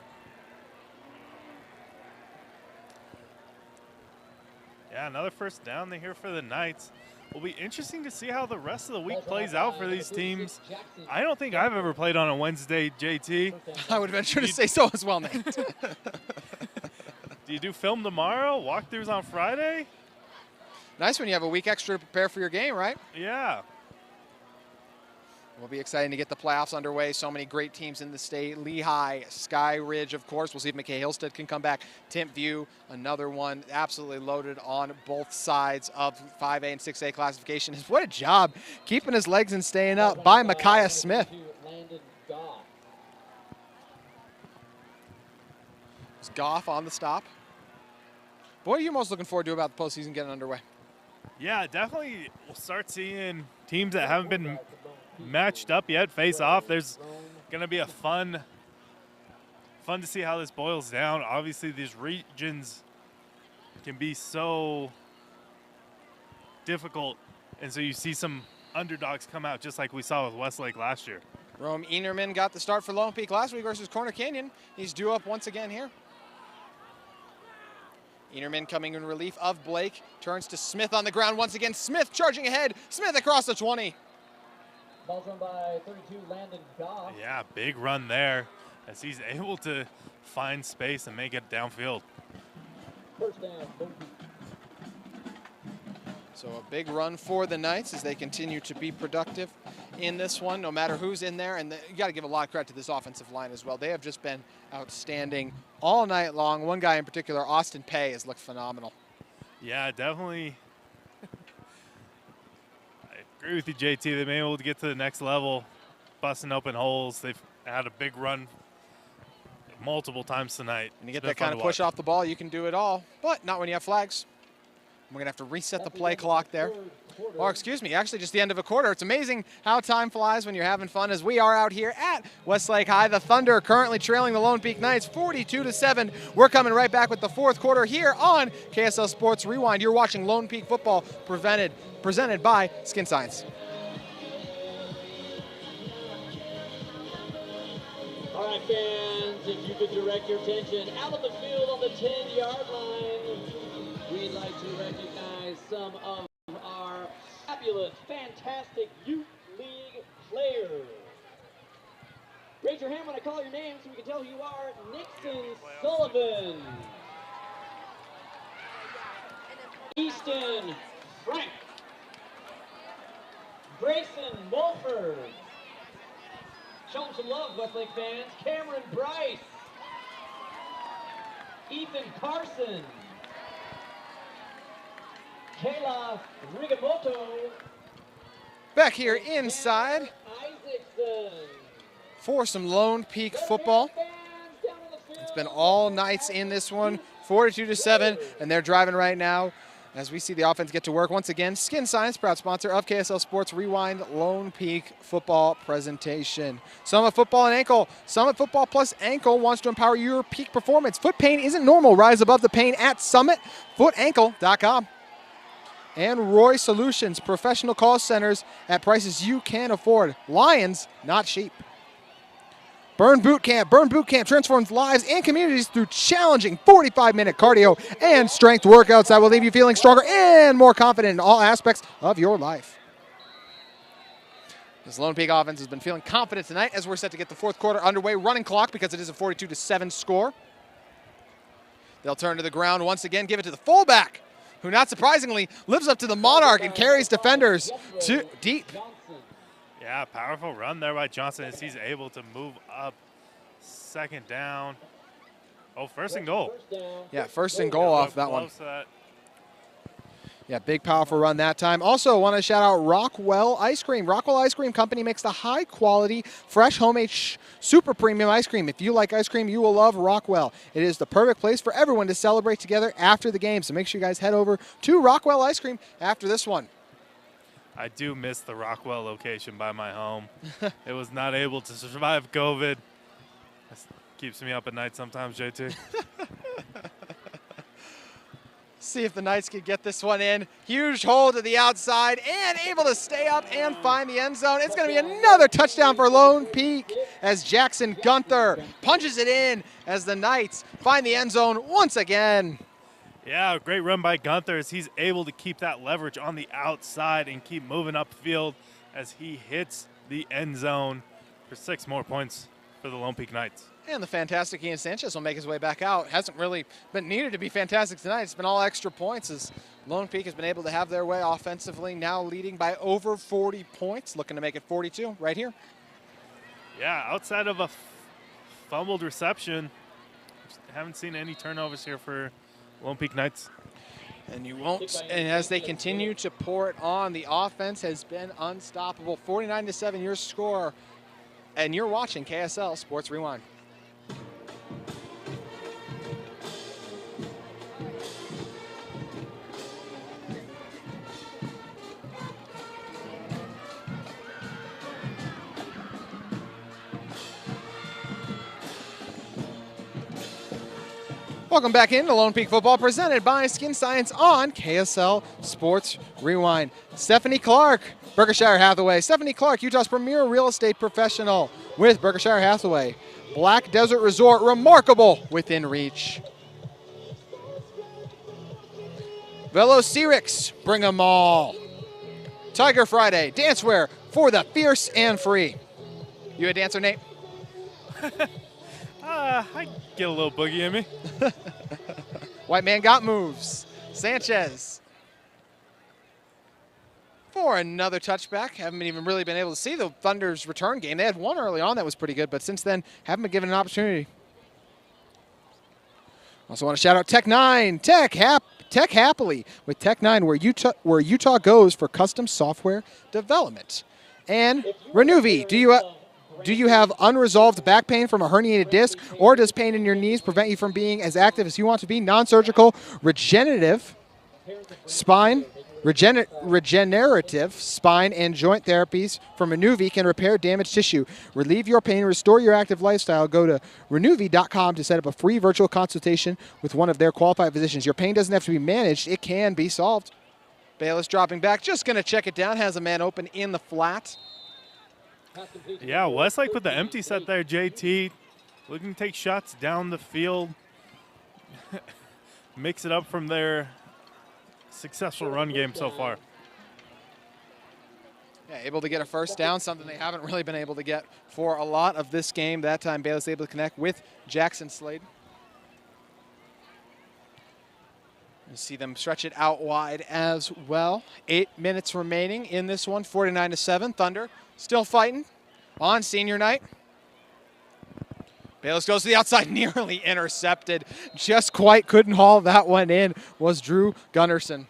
Speaker 1: Yeah, another first down here for the Knights. Will be interesting to see how the rest of the week plays out for these teams. I don't think I've ever played on a Wednesday, JT.
Speaker 2: I would venture to say so as well, Nate.
Speaker 1: Do you do film tomorrow, walkthroughs on Friday?
Speaker 2: Nice when you have a week extra to prepare for your game, right?
Speaker 1: Yeah.
Speaker 2: Will be exciting to get the playoffs underway. So many great teams in the state. Lehigh, Sky Ridge, of course. We'll see if McKay Hillstead can come back. Timp View, another one absolutely loaded on both sides of 5A and 6A classification. What a job keeping his legs and staying up by Micaiah Smith. It's Goff on the stop. What are you most looking forward to about the postseason getting underway?
Speaker 1: Yeah, definitely we'll start seeing teams that haven't been matched up yet face off. There's going to be a fun to see how this boils down. Obviously, these regions can be so difficult, and so you see some underdogs come out just like we saw with Westlake last year.
Speaker 2: Rome Einerman got the start for Lone Peak last week versus Corner Canyon. He's due up once again here. Einerman coming in relief of Blake. Turns to Smith on the ground once again. Smith charging ahead. Smith across the 20.
Speaker 3: Ball's run by 32, Landon Goff.
Speaker 1: Yeah, big run there as he's able to find space and make it downfield.
Speaker 3: First down,
Speaker 2: So a big run for the Knights as they continue to be productive in this one, no matter who's in there. And you got to give a lot of credit to this offensive line as well. They have just been outstanding all night long. One guy in particular, Austin Pay, has looked phenomenal.
Speaker 1: Yeah, definitely. I agree with you, JT. They've been able to get to the next level, busting open holes. They've had a big run multiple times tonight.
Speaker 2: And you get that kind of push off the ball, you can do it all, but not when you have flags. We're going to have to reset the play clock there. Or excuse me, actually just the end of a quarter. It's amazing how time flies when you're having fun, as we are out here at Westlake High. The Thunder currently trailing the Lone Peak Knights 42-7. We're coming right back with the fourth quarter here on KSL Sports Rewind. You're watching Lone Peak football presented by Skin Science.
Speaker 3: All right, fans, if you could direct your attention out of the field on the 10-yard line, we'd like to recognize some of our fabulous, fantastic youth league players. Raise your hand when I call your name so we can tell who you are. Nixon Sullivan. Easton Frank. Grayson Mulford. Show them some love, Westlake fans. Cameron Bryce. Ethan Carson. Kayla Rigamoto.
Speaker 2: Back here inside
Speaker 3: Isaacson.
Speaker 2: for some Lone Peak football. It's been all nights in this one, 42-7, and they're driving right now as we see the offense get to work. Once again, Skin Science, proud sponsor of KSL Sports Rewind Lone Peak football presentation. Summit Football and Ankle. Summit Football plus Ankle wants to empower your peak performance. Foot pain isn't normal. Rise above the pain at summitfootankle.com. And Roy Solutions, professional call centers at prices you can afford. Lions, not sheep. Burn Boot Camp. Burn Boot Camp transforms lives and communities through challenging 45-minute cardio and strength workouts that will leave you feeling stronger and more confident in all aspects of your life. This Lone Peak offense has been feeling confident tonight as we're set to get the fourth quarter underway. Running clock because it is a 42-7 score. They'll turn to the ground once again, give it to the fullback, who not surprisingly lives up to the monarch and carries defenders to deep.
Speaker 1: Yeah, powerful run there by Johnson as he's able to move up. Second down. Oh, first and goal.
Speaker 2: Yeah, first and goal off that one.
Speaker 1: That.
Speaker 2: Yeah, big, powerful run that time. Also, want to shout out Rockwell Ice Cream. Rockwell Ice Cream Company makes the high-quality, fresh, homemade, super premium ice cream. If you like ice cream, you will love Rockwell. It is the perfect place for everyone to celebrate together after the game. So make sure you guys head over to Rockwell Ice Cream after this one.
Speaker 1: I do miss the Rockwell location by my home. It was not able to survive COVID. That keeps me up at night sometimes, JT.
Speaker 2: See if the Knights could get this one in. Huge hole to the outside and able to stay up and find the end zone. It's going to be another touchdown for Lone Peak as Jackson Gunther punches it in as the Knights find the end zone once again.
Speaker 1: Yeah, great run by Gunther as he's able to keep that leverage on the outside and keep moving upfield as he hits the end zone for 6 more points for the Lone Peak Knights.
Speaker 2: And the fantastic Ian Sanchez will make his way back out. Hasn't really been needed to be fantastic tonight. It's been all extra points as Lone Peak has been able to have their way offensively, now leading by over 40 points, looking to make it 42 right here.
Speaker 1: Yeah, outside of a fumbled reception, haven't seen any turnovers here for Lone Peak Knights.
Speaker 2: And you won't, and as they continue to pour it on, the offense has been unstoppable. 49-7 your score, and you're watching KSL Sports Rewind. Welcome back into Lone Peak Football, presented by Skin Science on KSL Sports Rewind. Stephanie Clark, Berkshire Hathaway. Stephanie Clark, Utah's premier real estate professional with Berkshire Hathaway. Black Desert Resort, remarkable within reach. Velocirix, bring 'em all. Tiger Friday, dancewear for the fierce and free. You a dancer, Nate?
Speaker 1: I get a little boogie in me.
Speaker 2: White man got moves. Sanchez for another touchback. Haven't even really been able to see the Thunder's return game. They had one early on that was pretty good, but since then haven't been given an opportunity. Also want to shout out Tech 9, Tech Happily with Tech 9, where Utah goes for custom software development. And Renuvi, do you have unresolved back pain from a herniated disc, or does pain in your knees prevent you from being as active as you want to be? Non-surgical, regenerative Regenerative spine and joint therapies from Renuvi can repair damaged tissue. Relieve your pain, restore your active lifestyle. Go to Renuvi.com to set up a free virtual consultation with one of their qualified physicians. Your pain doesn't have to be managed. It can be solved. Bayless dropping back, just going to check it down. Has a man open in the flat.
Speaker 1: Yeah, Westlake with the empty set there, JT. Looking to take shots down the field. Mix it up from their successful run game so far.
Speaker 2: Yeah, able to get a first down, something they haven't really been able to get for a lot of this game. That time, Bayless able to connect with Jackson Slade. You see them stretch it out wide as well. 8 minutes remaining in this one, 49-7. Thunder still fighting on senior night. Bayless goes to the outside, nearly intercepted. Just quite couldn't haul that one in was Drew Gunnarsson.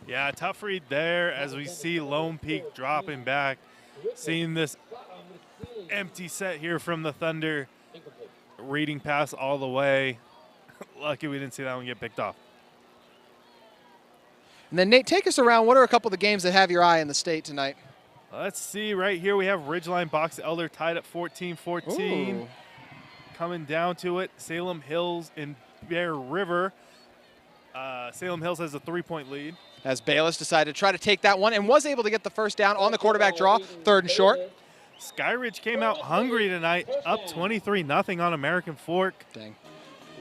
Speaker 1: Yeah, tough read there as we see Lone Peak dropping back. Seeing this empty set here from the Thunder. Reading pass all the way. Lucky we didn't see that one get picked off.
Speaker 2: And then, Nate, take us around. What are a couple of the games that have your eye in the state tonight?
Speaker 1: Let's see. Right here we have Ridgeline Box Elder tied at 14-14. Coming down to it, Salem Hills and Bear River. Salem Hills has a 3-point lead.
Speaker 2: As Bayless decided to try to take that one and was able to get the first down on the quarterback draw, 3rd and short.
Speaker 1: Skyridge came out hungry tonight, up 23-0 on American Fork.
Speaker 2: Dang.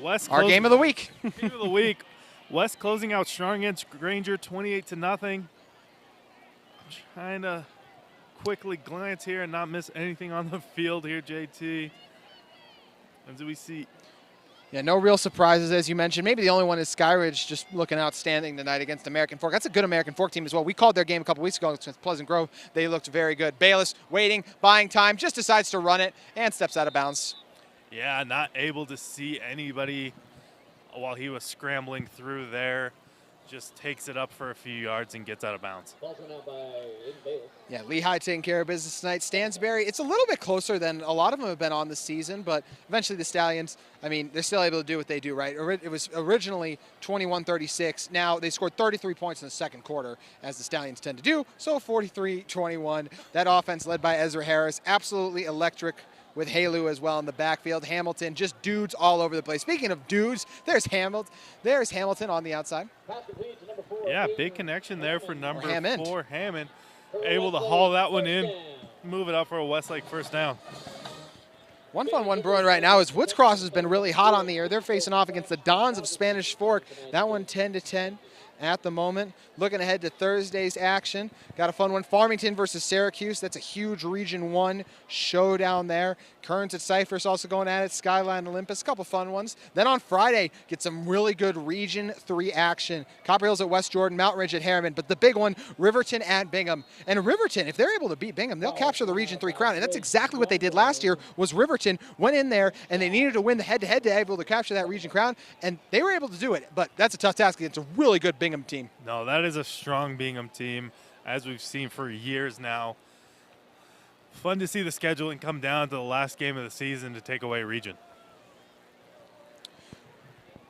Speaker 1: West
Speaker 2: Our game of the week.
Speaker 1: Game of the week. West closing out strong against Granger, 28-0. Trying to quickly glance here and not miss anything on the field here, JT. And do we see?
Speaker 2: Yeah, no real surprises, as you mentioned. Maybe the only one is Skyridge just looking outstanding tonight against American Fork. That's a good American Fork team as well. We called their game a couple weeks ago against Pleasant Grove. They looked very good. Bayless waiting, buying time, just decides to run it and steps out of bounds.
Speaker 1: Yeah, not able to see anybody while he was scrambling through there. Just takes it up for a few yards and gets out of bounds.
Speaker 2: Yeah, Lehigh taking care of business tonight. Stansbury, it's a little bit closer than a lot of them have been on this season, but eventually the Stallions, I mean, they're still able to do what they do, right? It was originally 21-36. Now they scored 33 points in the second quarter, as the Stallions tend to do, so 43-21. That offense led by Ezra Harris, absolutely electric, with Halu as well in the backfield. Hamilton, just dudes all over the place. Speaking of dudes, there's Hamilton on the outside.
Speaker 1: Yeah, big connection there for number 4, Hammond. Able to haul that one in, move it up for a Westlake first down.
Speaker 2: One fun one brewing right now is Woods Cross has been really hot on the air. They're facing off against the Dons of Spanish Fork. That one 10-10 at the moment. Looking ahead to Thursday's action. Got a fun one, Farmington versus Syracuse. That's a huge Region 1 showdown there. Kearns at Cypress also going at it. Skyline Olympus, a couple fun ones. Then on Friday, get some really good Region 3 action. Copper Hills at West Jordan, Mount Ridge at Harriman. But the big one, Riverton at Bingham. And Riverton, if they're able to beat Bingham, they'll capture the Region 3 crown. And that's exactly what they did last year, was Riverton went in there and they needed to win the head-to-head to be able to capture that Region crown. And they were able to do it. But that's a tough task against a really good Bingham team.
Speaker 1: No, that is a strong Bingham team, as we've seen for years now. Fun to see the scheduling come down to the last game of the season to take away Region.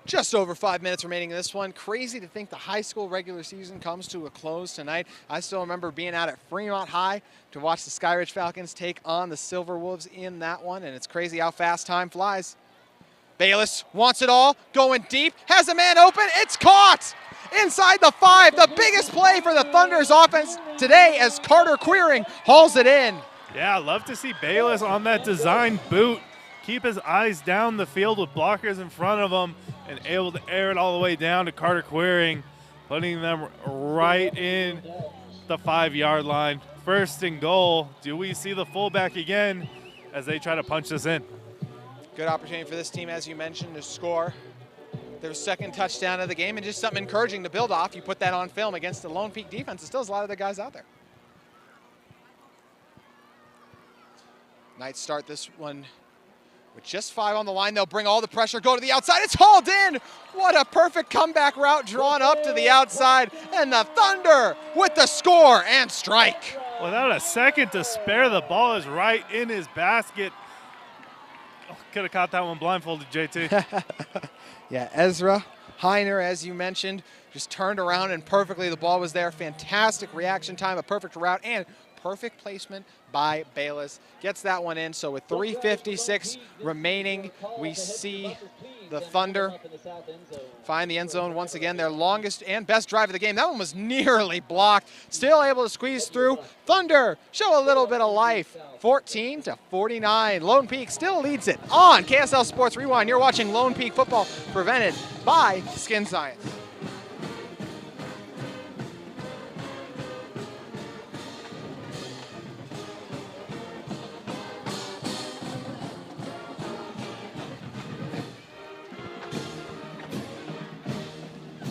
Speaker 2: Just over 5 minutes remaining in this one. Crazy to think the high school regular season comes to a close tonight. I still remember being out at Fremont High to watch the Skyridge Falcons take on the Silver Wolves in that one, and it's crazy how fast time flies. Bayless wants it all, going deep, has a man open, it's caught! Inside the 5, the biggest play for the Thunder's offense today as Carter Queering hauls it in.
Speaker 1: Yeah, I love to see Bayless on that design boot. Keep his eyes down the field with blockers in front of him and able to air it all the way down to Carter Queering, putting them right in the 5-yard line. 1st and goal. Do we see the fullback again as they try to punch this in?
Speaker 2: Good opportunity for this team, as you mentioned, to score their 2nd touchdown of the game, and just something encouraging to build off. You put that on film against the Lone Peak defense. It still has a lot of the guys out there. Knights start this one with just 5 on the line. They'll bring all the pressure, go to the outside. It's hauled in. What a perfect comeback route drawn up to the outside. And the Thunder with the score and strike.
Speaker 1: Without a second to spare, the ball is right in his basket. Could have caught that one blindfolded, JT.
Speaker 2: Yeah, Ezra Heiner, as you mentioned, just turned around and perfectly the ball was there. Fantastic reaction time, a perfect route, and perfect placement by Bayless. Gets that one in. So with 3:56 remaining, we see the Thunder find the end zone once again. Their longest and best drive of the game. That one was nearly blocked. Still able to squeeze through. Thunder show a little bit of life. 14-49. Lone Peak still leads it on KSL Sports Rewind. You're watching Lone Peak football presented by Skin Science.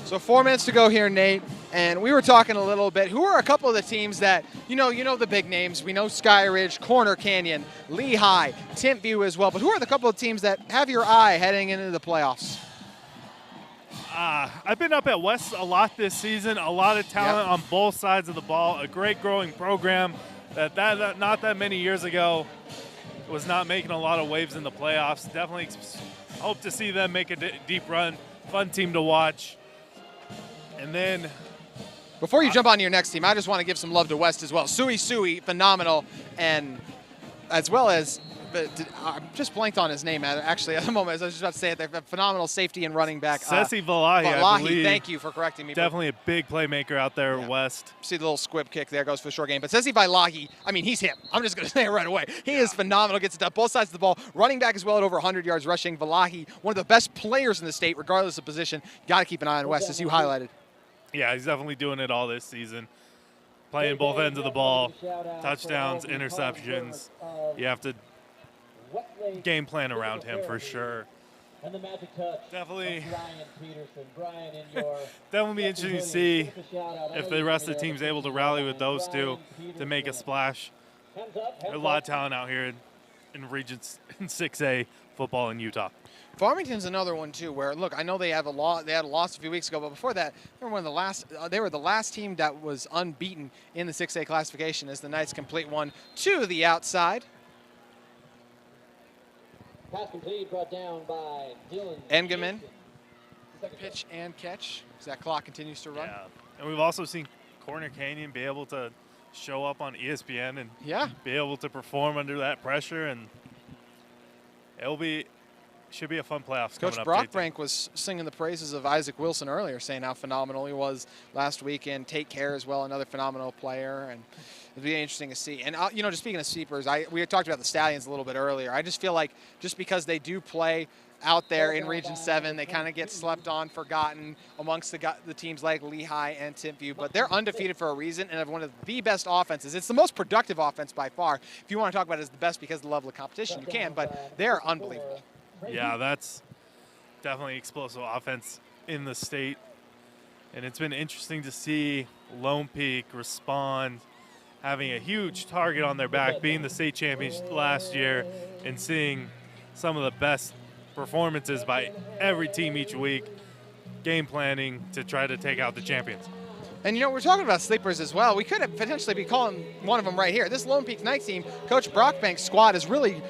Speaker 2: So 4 minutes to go here, Nate, and we were talking a little bit. Who are a couple of the teams that, you know the big names. We know Sky Ridge, Corner Canyon, Lehigh, Timpview as well, but who are the couple of teams that have your eye heading into the playoffs?
Speaker 1: I've been up at West a lot this season. A lot of talent on both sides of the ball. A great growing program that not that many years ago was not making a lot of waves in the playoffs. Definitely hope to see them make a deep run. Fun team to watch. And then,
Speaker 2: before you jump on to your next team, I just want to give some love to West as well. Sui, phenomenal, and as well as, I just blanked on his name actually at the moment. I was just about to say it there. Phenomenal safety and running back.
Speaker 1: Sesi Valahi, I believe.
Speaker 2: Thank you for correcting me.
Speaker 1: Definitely a big playmaker out there, West.
Speaker 2: See the little squib kick there, goes for a short game. But Sesi Valahi, I mean, he's him. I'm just going to say it right away. He is phenomenal. Gets it done both sides of the ball. Running back as well at over 100 yards rushing. Valahi, one of the best players in the state, regardless of position. Got to keep an eye on West, as you highlighted.
Speaker 1: Yeah, he's definitely doing it all this season. Playing both ends of the ball, touchdowns, interceptions. You have to game plan around him for sure.
Speaker 3: And the magic touch.
Speaker 1: Definitely.
Speaker 3: Brian Peterson. Brian, in your
Speaker 1: That will be interesting to see if the rest of the team's able to rally with those two to make a splash. There's a lot of talent out here in Regions in 6A football in Utah.
Speaker 2: Farmington's another one too, where look, I know they had a loss a few weeks ago, but before that, they were the last team that was unbeaten in the 6A classification as the Knights complete one to the outside.
Speaker 3: Pass complete, brought down by Dylan
Speaker 2: Engelman. Pitch and catch as that clock continues to run.
Speaker 1: Yeah, and we've also seen Corner Canyon be able to show up on ESPN and be able to perform under that pressure, and should be a fun playoffs
Speaker 2: Coach
Speaker 1: coming up.
Speaker 2: Brockbrink was singing the praises of Isaac Wilson earlier, saying how phenomenal he was last weekend. Take Care as well, another phenomenal player, and it'll be interesting to see. And just speaking of sweepers, we had talked about the Stallions a little bit earlier. I just feel like just because they do play out there in Region 7, they kind of get slept on, forgotten amongst the teams like Lehigh and Timpview, but they're undefeated for a reason and have one of the best offenses. It's the most productive offense by far. If you want to talk about it as the best because of the level of competition, you can, but they're unbelievable.
Speaker 1: Yeah, that's definitely explosive offense in the state. And it's been interesting to see Lone Peak respond, having a huge target on their back, being the state champions last year, and seeing some of the best performances by every team each week, game planning to try to take out the champions.
Speaker 2: And, we're talking about sleepers as well. We could potentially be calling one of them right here. This Lone Peak Knights team, Coach Brockbank's squad has really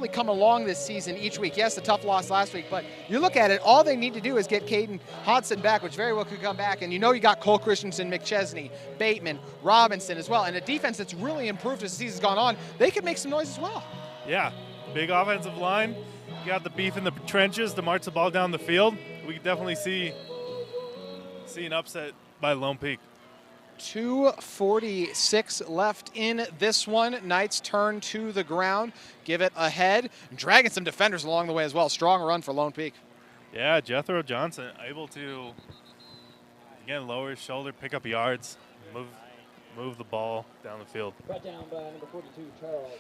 Speaker 2: come along this season each week. Yes, a tough loss last week, but you look at it, all they need to do is get Caden Hodson back, which very well could come back. And you got Cole Christensen, McChesney, Bateman, Robinson as well. And a defense that's really improved as the season's gone on. They could make some noise as well.
Speaker 1: Yeah, big offensive line. You got the beef in the trenches to march the ball down the field. We could definitely see an upset by Lone Peak.
Speaker 2: 2:46 left in this one. Knights turn to the ground, give it ahead, dragging some defenders along the way as well. Strong run for Lone Peak.
Speaker 1: Yeah, Jethro Johnson able to, again, lower his shoulder, pick up yards, move the ball down the field.
Speaker 3: Brought down by number 42, Charles.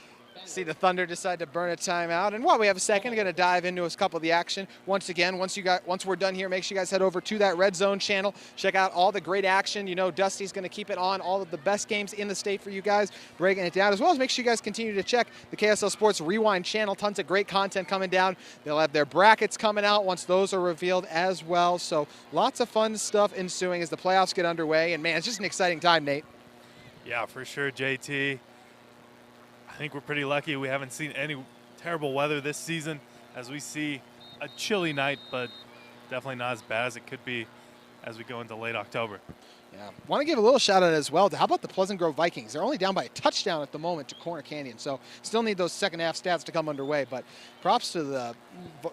Speaker 2: See the Thunder decide to burn a timeout. And while we have a second, we're going to dive into a couple of the action. Once again, once we're done here, make sure you guys head over to that Red Zone channel. Check out all the great action. Dusty's going to keep it on, all of the best games in the state for you guys, breaking it down. As well as make sure you guys continue to check the KSL Sports Rewind channel. Tons of great content coming down. They'll have their brackets coming out once those are revealed as well. So lots of fun stuff ensuing as the playoffs get underway. And, man, it's just an exciting time, Nate.
Speaker 1: Yeah, for sure, JT. I think we're pretty lucky we haven't seen any terrible weather this season, as we see a chilly night, but definitely not as bad as it could be as we go into late October.
Speaker 2: Yeah, want to give a little shout out as well to how about the Pleasant Grove Vikings? They're only down by a touchdown at the moment to Corner Canyon, so still need those second half stats to come underway. But props to the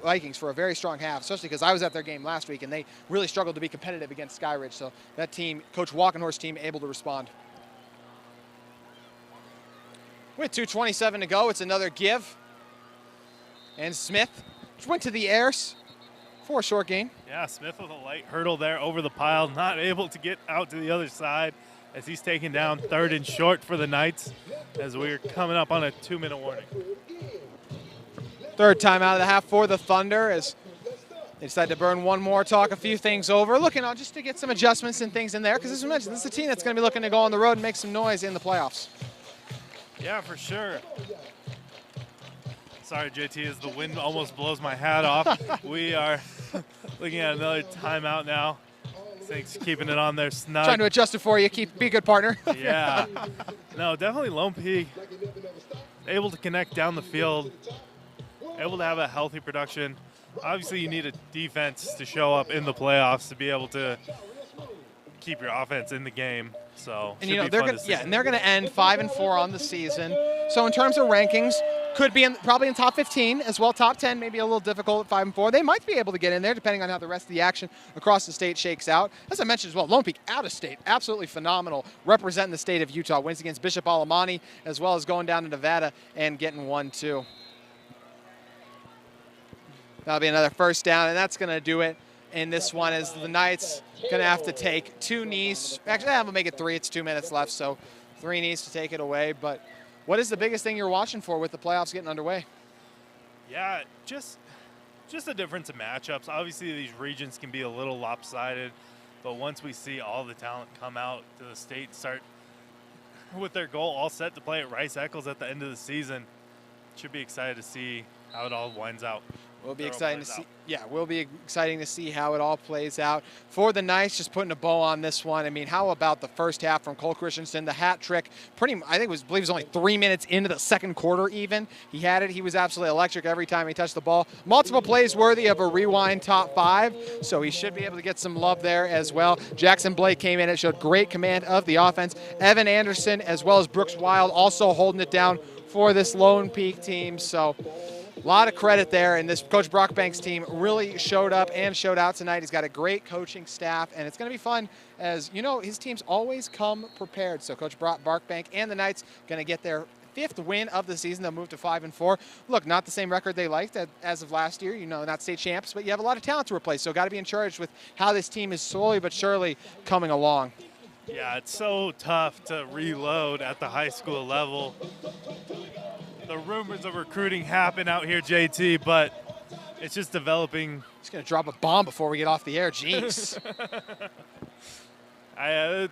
Speaker 2: Vikings for a very strong half, especially because I was at their game last week and they really struggled to be competitive against Skyridge. So that team, Coach Walkenhorst's team, able to respond. With 2:27 to go, it's another give, and Smith went to the airs for a short gain.
Speaker 1: Yeah, Smith with a light hurdle there over the pile, not able to get out to the other side as he's taken down 3rd and short for the Knights as we're coming up on a 2-minute warning.
Speaker 2: Third time out of the half for the Thunder as they decide to burn one more, talk a few things over, looking on just to get some adjustments and things in there because as we mentioned, this is a team that's going to be looking to go on the road and make some noise in the playoffs.
Speaker 1: Yeah, for sure. Sorry, JT, as the wind almost blows my hat off. We are looking at another timeout now. Thanks, keeping it on there snug.
Speaker 2: Trying to adjust it for you. Be a good partner.
Speaker 1: Yeah. No, definitely Lone Peak able to connect down the field, able to have a healthy production. Obviously, you need a defense to show up in the playoffs to be able to keep your offense in the game. So,
Speaker 2: and they're going to end 5-4 on the season. So in terms of rankings, could be probably in top 15 as well. Top 10 maybe a little difficult at 5-4. They might be able to get in there depending on how the rest of the action across the state shakes out. As I mentioned as well, Lone Peak out of state, absolutely phenomenal, representing the state of Utah. Wins against Bishop Alamani as well as going down to Nevada and getting 1-2. That'll be another first down, and that's going to do it. In this one, as the Knights going to have to take 2 knees. Actually, I'm going to make it 3. It's 2 minutes left, so 3 knees to take it away. But what is the biggest thing you're watching for with the playoffs getting underway?
Speaker 1: Yeah, just a difference in matchups. Obviously, these regions can be a little lopsided, but once we see all the talent come out to the state, start with their goal all set to play at Rice Eccles at the end of the season, should be excited to see how it all winds out.
Speaker 2: We'll be exciting to see. Yeah, we'll be exciting to see how it all plays out. For the Knights, just putting a bow on this one. I mean, how about the first half from Cole Christensen? The hat trick, I believe it was only 3 minutes into the second quarter even. He had it. He was absolutely electric every time he touched the ball. Multiple plays worthy of a rewind top 5, so he should be able to get some love there as well. Jackson Blake came in and showed great command of the offense. Evan Anderson as well as Brooks Wild also holding it down for this Lone Peak team. So a lot of credit there, and this Coach Brockbank's team really showed up and showed out tonight. He's got a great coaching staff, and it's going to be fun as, his teams always come prepared. So Coach Brockbank and the Knights going to get their 5th win of the season. They'll move to 5-4. Look, not the same record they liked as of last year, not state champs, but you have a lot of talent to replace. So got to be encouraged with how this team is slowly but surely coming along.
Speaker 1: Yeah, it's so tough to reload at the high school level. The rumors of recruiting happen out here, JT, but it's just developing.
Speaker 2: He's going to drop a bomb before we get off the air. Jeez.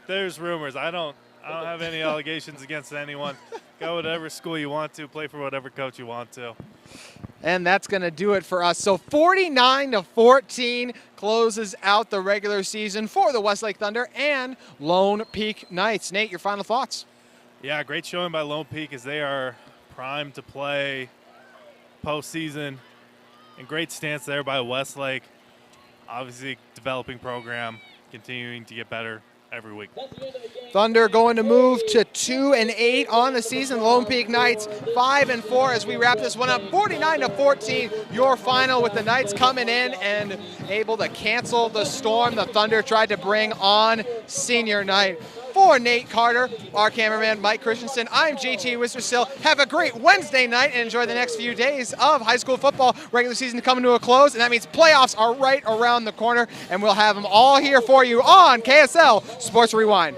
Speaker 1: There's rumors. I don't have any allegations against anyone. Go whatever school you want to, play for whatever coach you want to.
Speaker 2: And that's going to do it for us. So 49-14 closes out the regular season for the Westlake Thunder and Lone Peak Knights. Nate, your final thoughts?
Speaker 1: Yeah, great showing by Lone Peak as they are primed to play postseason, and great stance there by Westlake. Obviously, developing program, continuing to get better every week.
Speaker 2: Thunder going to move to 2-8 on the season. Lone Peak Knights 5-4 as we wrap this one up. 49-14, your final with the Knights coming in and able to cancel the storm the Thunder tried to bring on senior night. For Nate Carter, our cameraman Mike Christensen, I'm JT Wistersill. Have a great Wednesday night and enjoy the next few days of high school football. Regular season coming to a close, and that means playoffs are right around the corner, and we'll have them all here for you on KSL Sports Rewind.